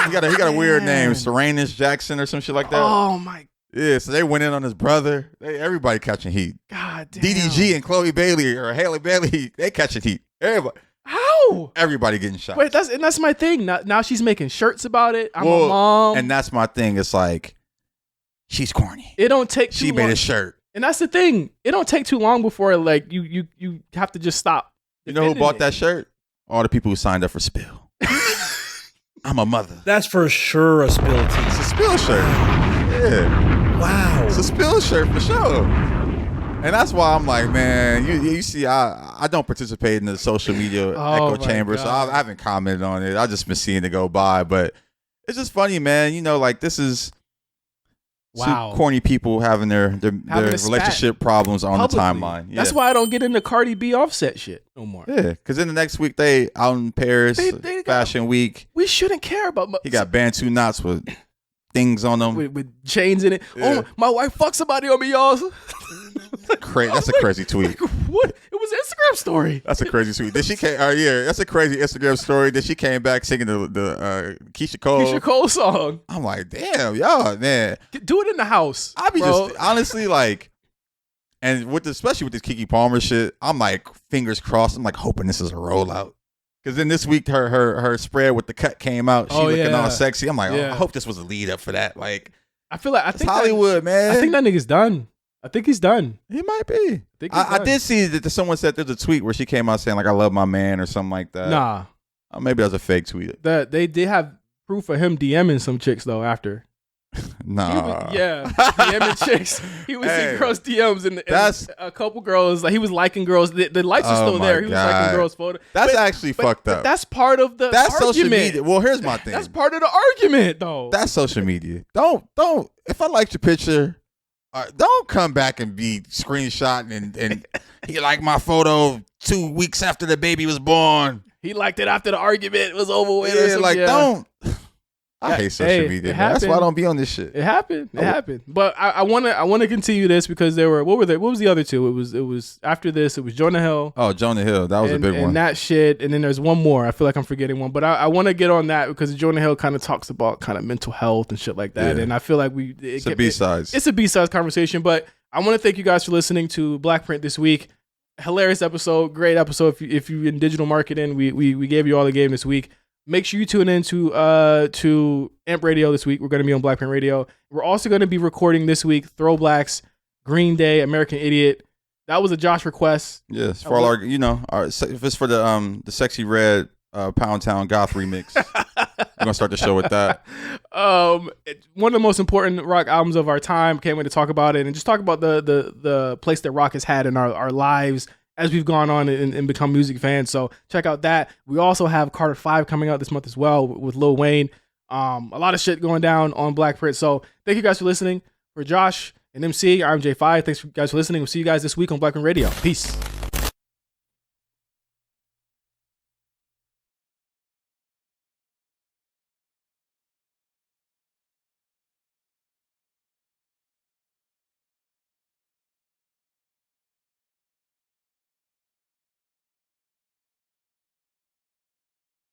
He got a weird name, Serenus Jackson or some shit like that. Oh my. Yeah, so they went in on his brother. Everybody catching heat. God damn. DDG and Chloe Bailey or Haley Bailey, they catching heat. Everybody. How? Everybody getting shot. Wait, that's my thing. Now she's making shirts about it. I'm a mom. And that's my thing. It's like, she's corny. It don't take too She made long. a shirt. And that's the thing. It don't take too long before like you have to just stop. You know who bought that shirt? All the people who signed up for Spill. I'm a mother. That's for sure a Spill tee. It's a Spill shirt. Yeah. Wow. It's a Spill shirt for sure. And that's why I'm like, man, you see, I don't participate in the social media echo chamber, so I haven't commented on it. I've just been seeing it go by. But it's just funny, man. You know, like this is two corny people having their relationship problems on publicly. The timeline. Yeah. That's why I don't get into Cardi B Offset shit no more. Yeah, because in the next week they out in Paris, they Fashion Week. We shouldn't care about. He got Bantu knots with things on them with chains in it. Yeah. Oh, my wife fucked somebody on me, y'all. That's a crazy tweet. Like, what? It was an Instagram story. That's a crazy tweet. That's a crazy Instagram story. Then she came back singing the Keisha Cole song. I'm like, damn, y'all, man, do it in the house. I be just honestly like, and especially with this Keke Palmer shit, I'm like fingers crossed. I'm like hoping this is a rollout. Because then this week her spread with the cut came out. She looking all sexy. I'm like, I hope this was a lead up for that. Like, I feel like think Hollywood, man. I think that nigga's done. I think he's done. He might be. I did see that someone said there's a tweet where she came out saying like I love my man or something like that. Nah, maybe that was a fake tweet. That they did have proof of him DMing some chicks though after. Nah. DMing chicks. He was in girls' DMs and a couple girls. Like he was liking girls. The likes are still there. He was liking girls' photos. That's actually fucked up. But that's part of the argument. Social media. Well, here's my thing. That's part of the argument, though. That's social media. Don't. If I liked your picture, don't come back and be screenshotting and he liked my photo 2 weeks after the baby was born. He liked it after the argument was over with. Yeah, don't. I hate social media. That's why I don't be on this shit. It happened. It happened. But I wanna continue this because there were what was the other two? It was after this. It was Jonah Hill. Oh, Jonah Hill. That was a big one. And that shit. And then there's one more. I feel like I'm forgetting one. But I want to get on that because Jonah Hill kind of talks about kind of mental health and shit like that. Yeah. And I feel like it's a B-sides. It's a B-sides conversation. But I want to thank you guys for listening to BlkPrint this week. Hilarious episode. Great episode. If you're in digital marketing, we gave you all the game this week. Make sure you tune in to Amp Radio this week. We're going to be on BlkPrint Radio. We're also going to be recording this week Throwblacks, Green Day, American Idiot. That was a Josh request. Yes, for all our, if it's for the Sexy Red Pound Town Goth remix, we're gonna start the show with that. One of the most important rock albums of our time. Can't wait to talk about it and just talk about the place that rock has had in our lives as we've gone on and become music fans. So check out that. We also have Carter 5 coming out this month as well with Lil Wayne. A lot of shit going down on BlkPrint. So thank you guys for listening. For Josh and MC, I'm J5. Thanks guys for listening. We'll see you guys this week on BlkPrint Radio. Peace.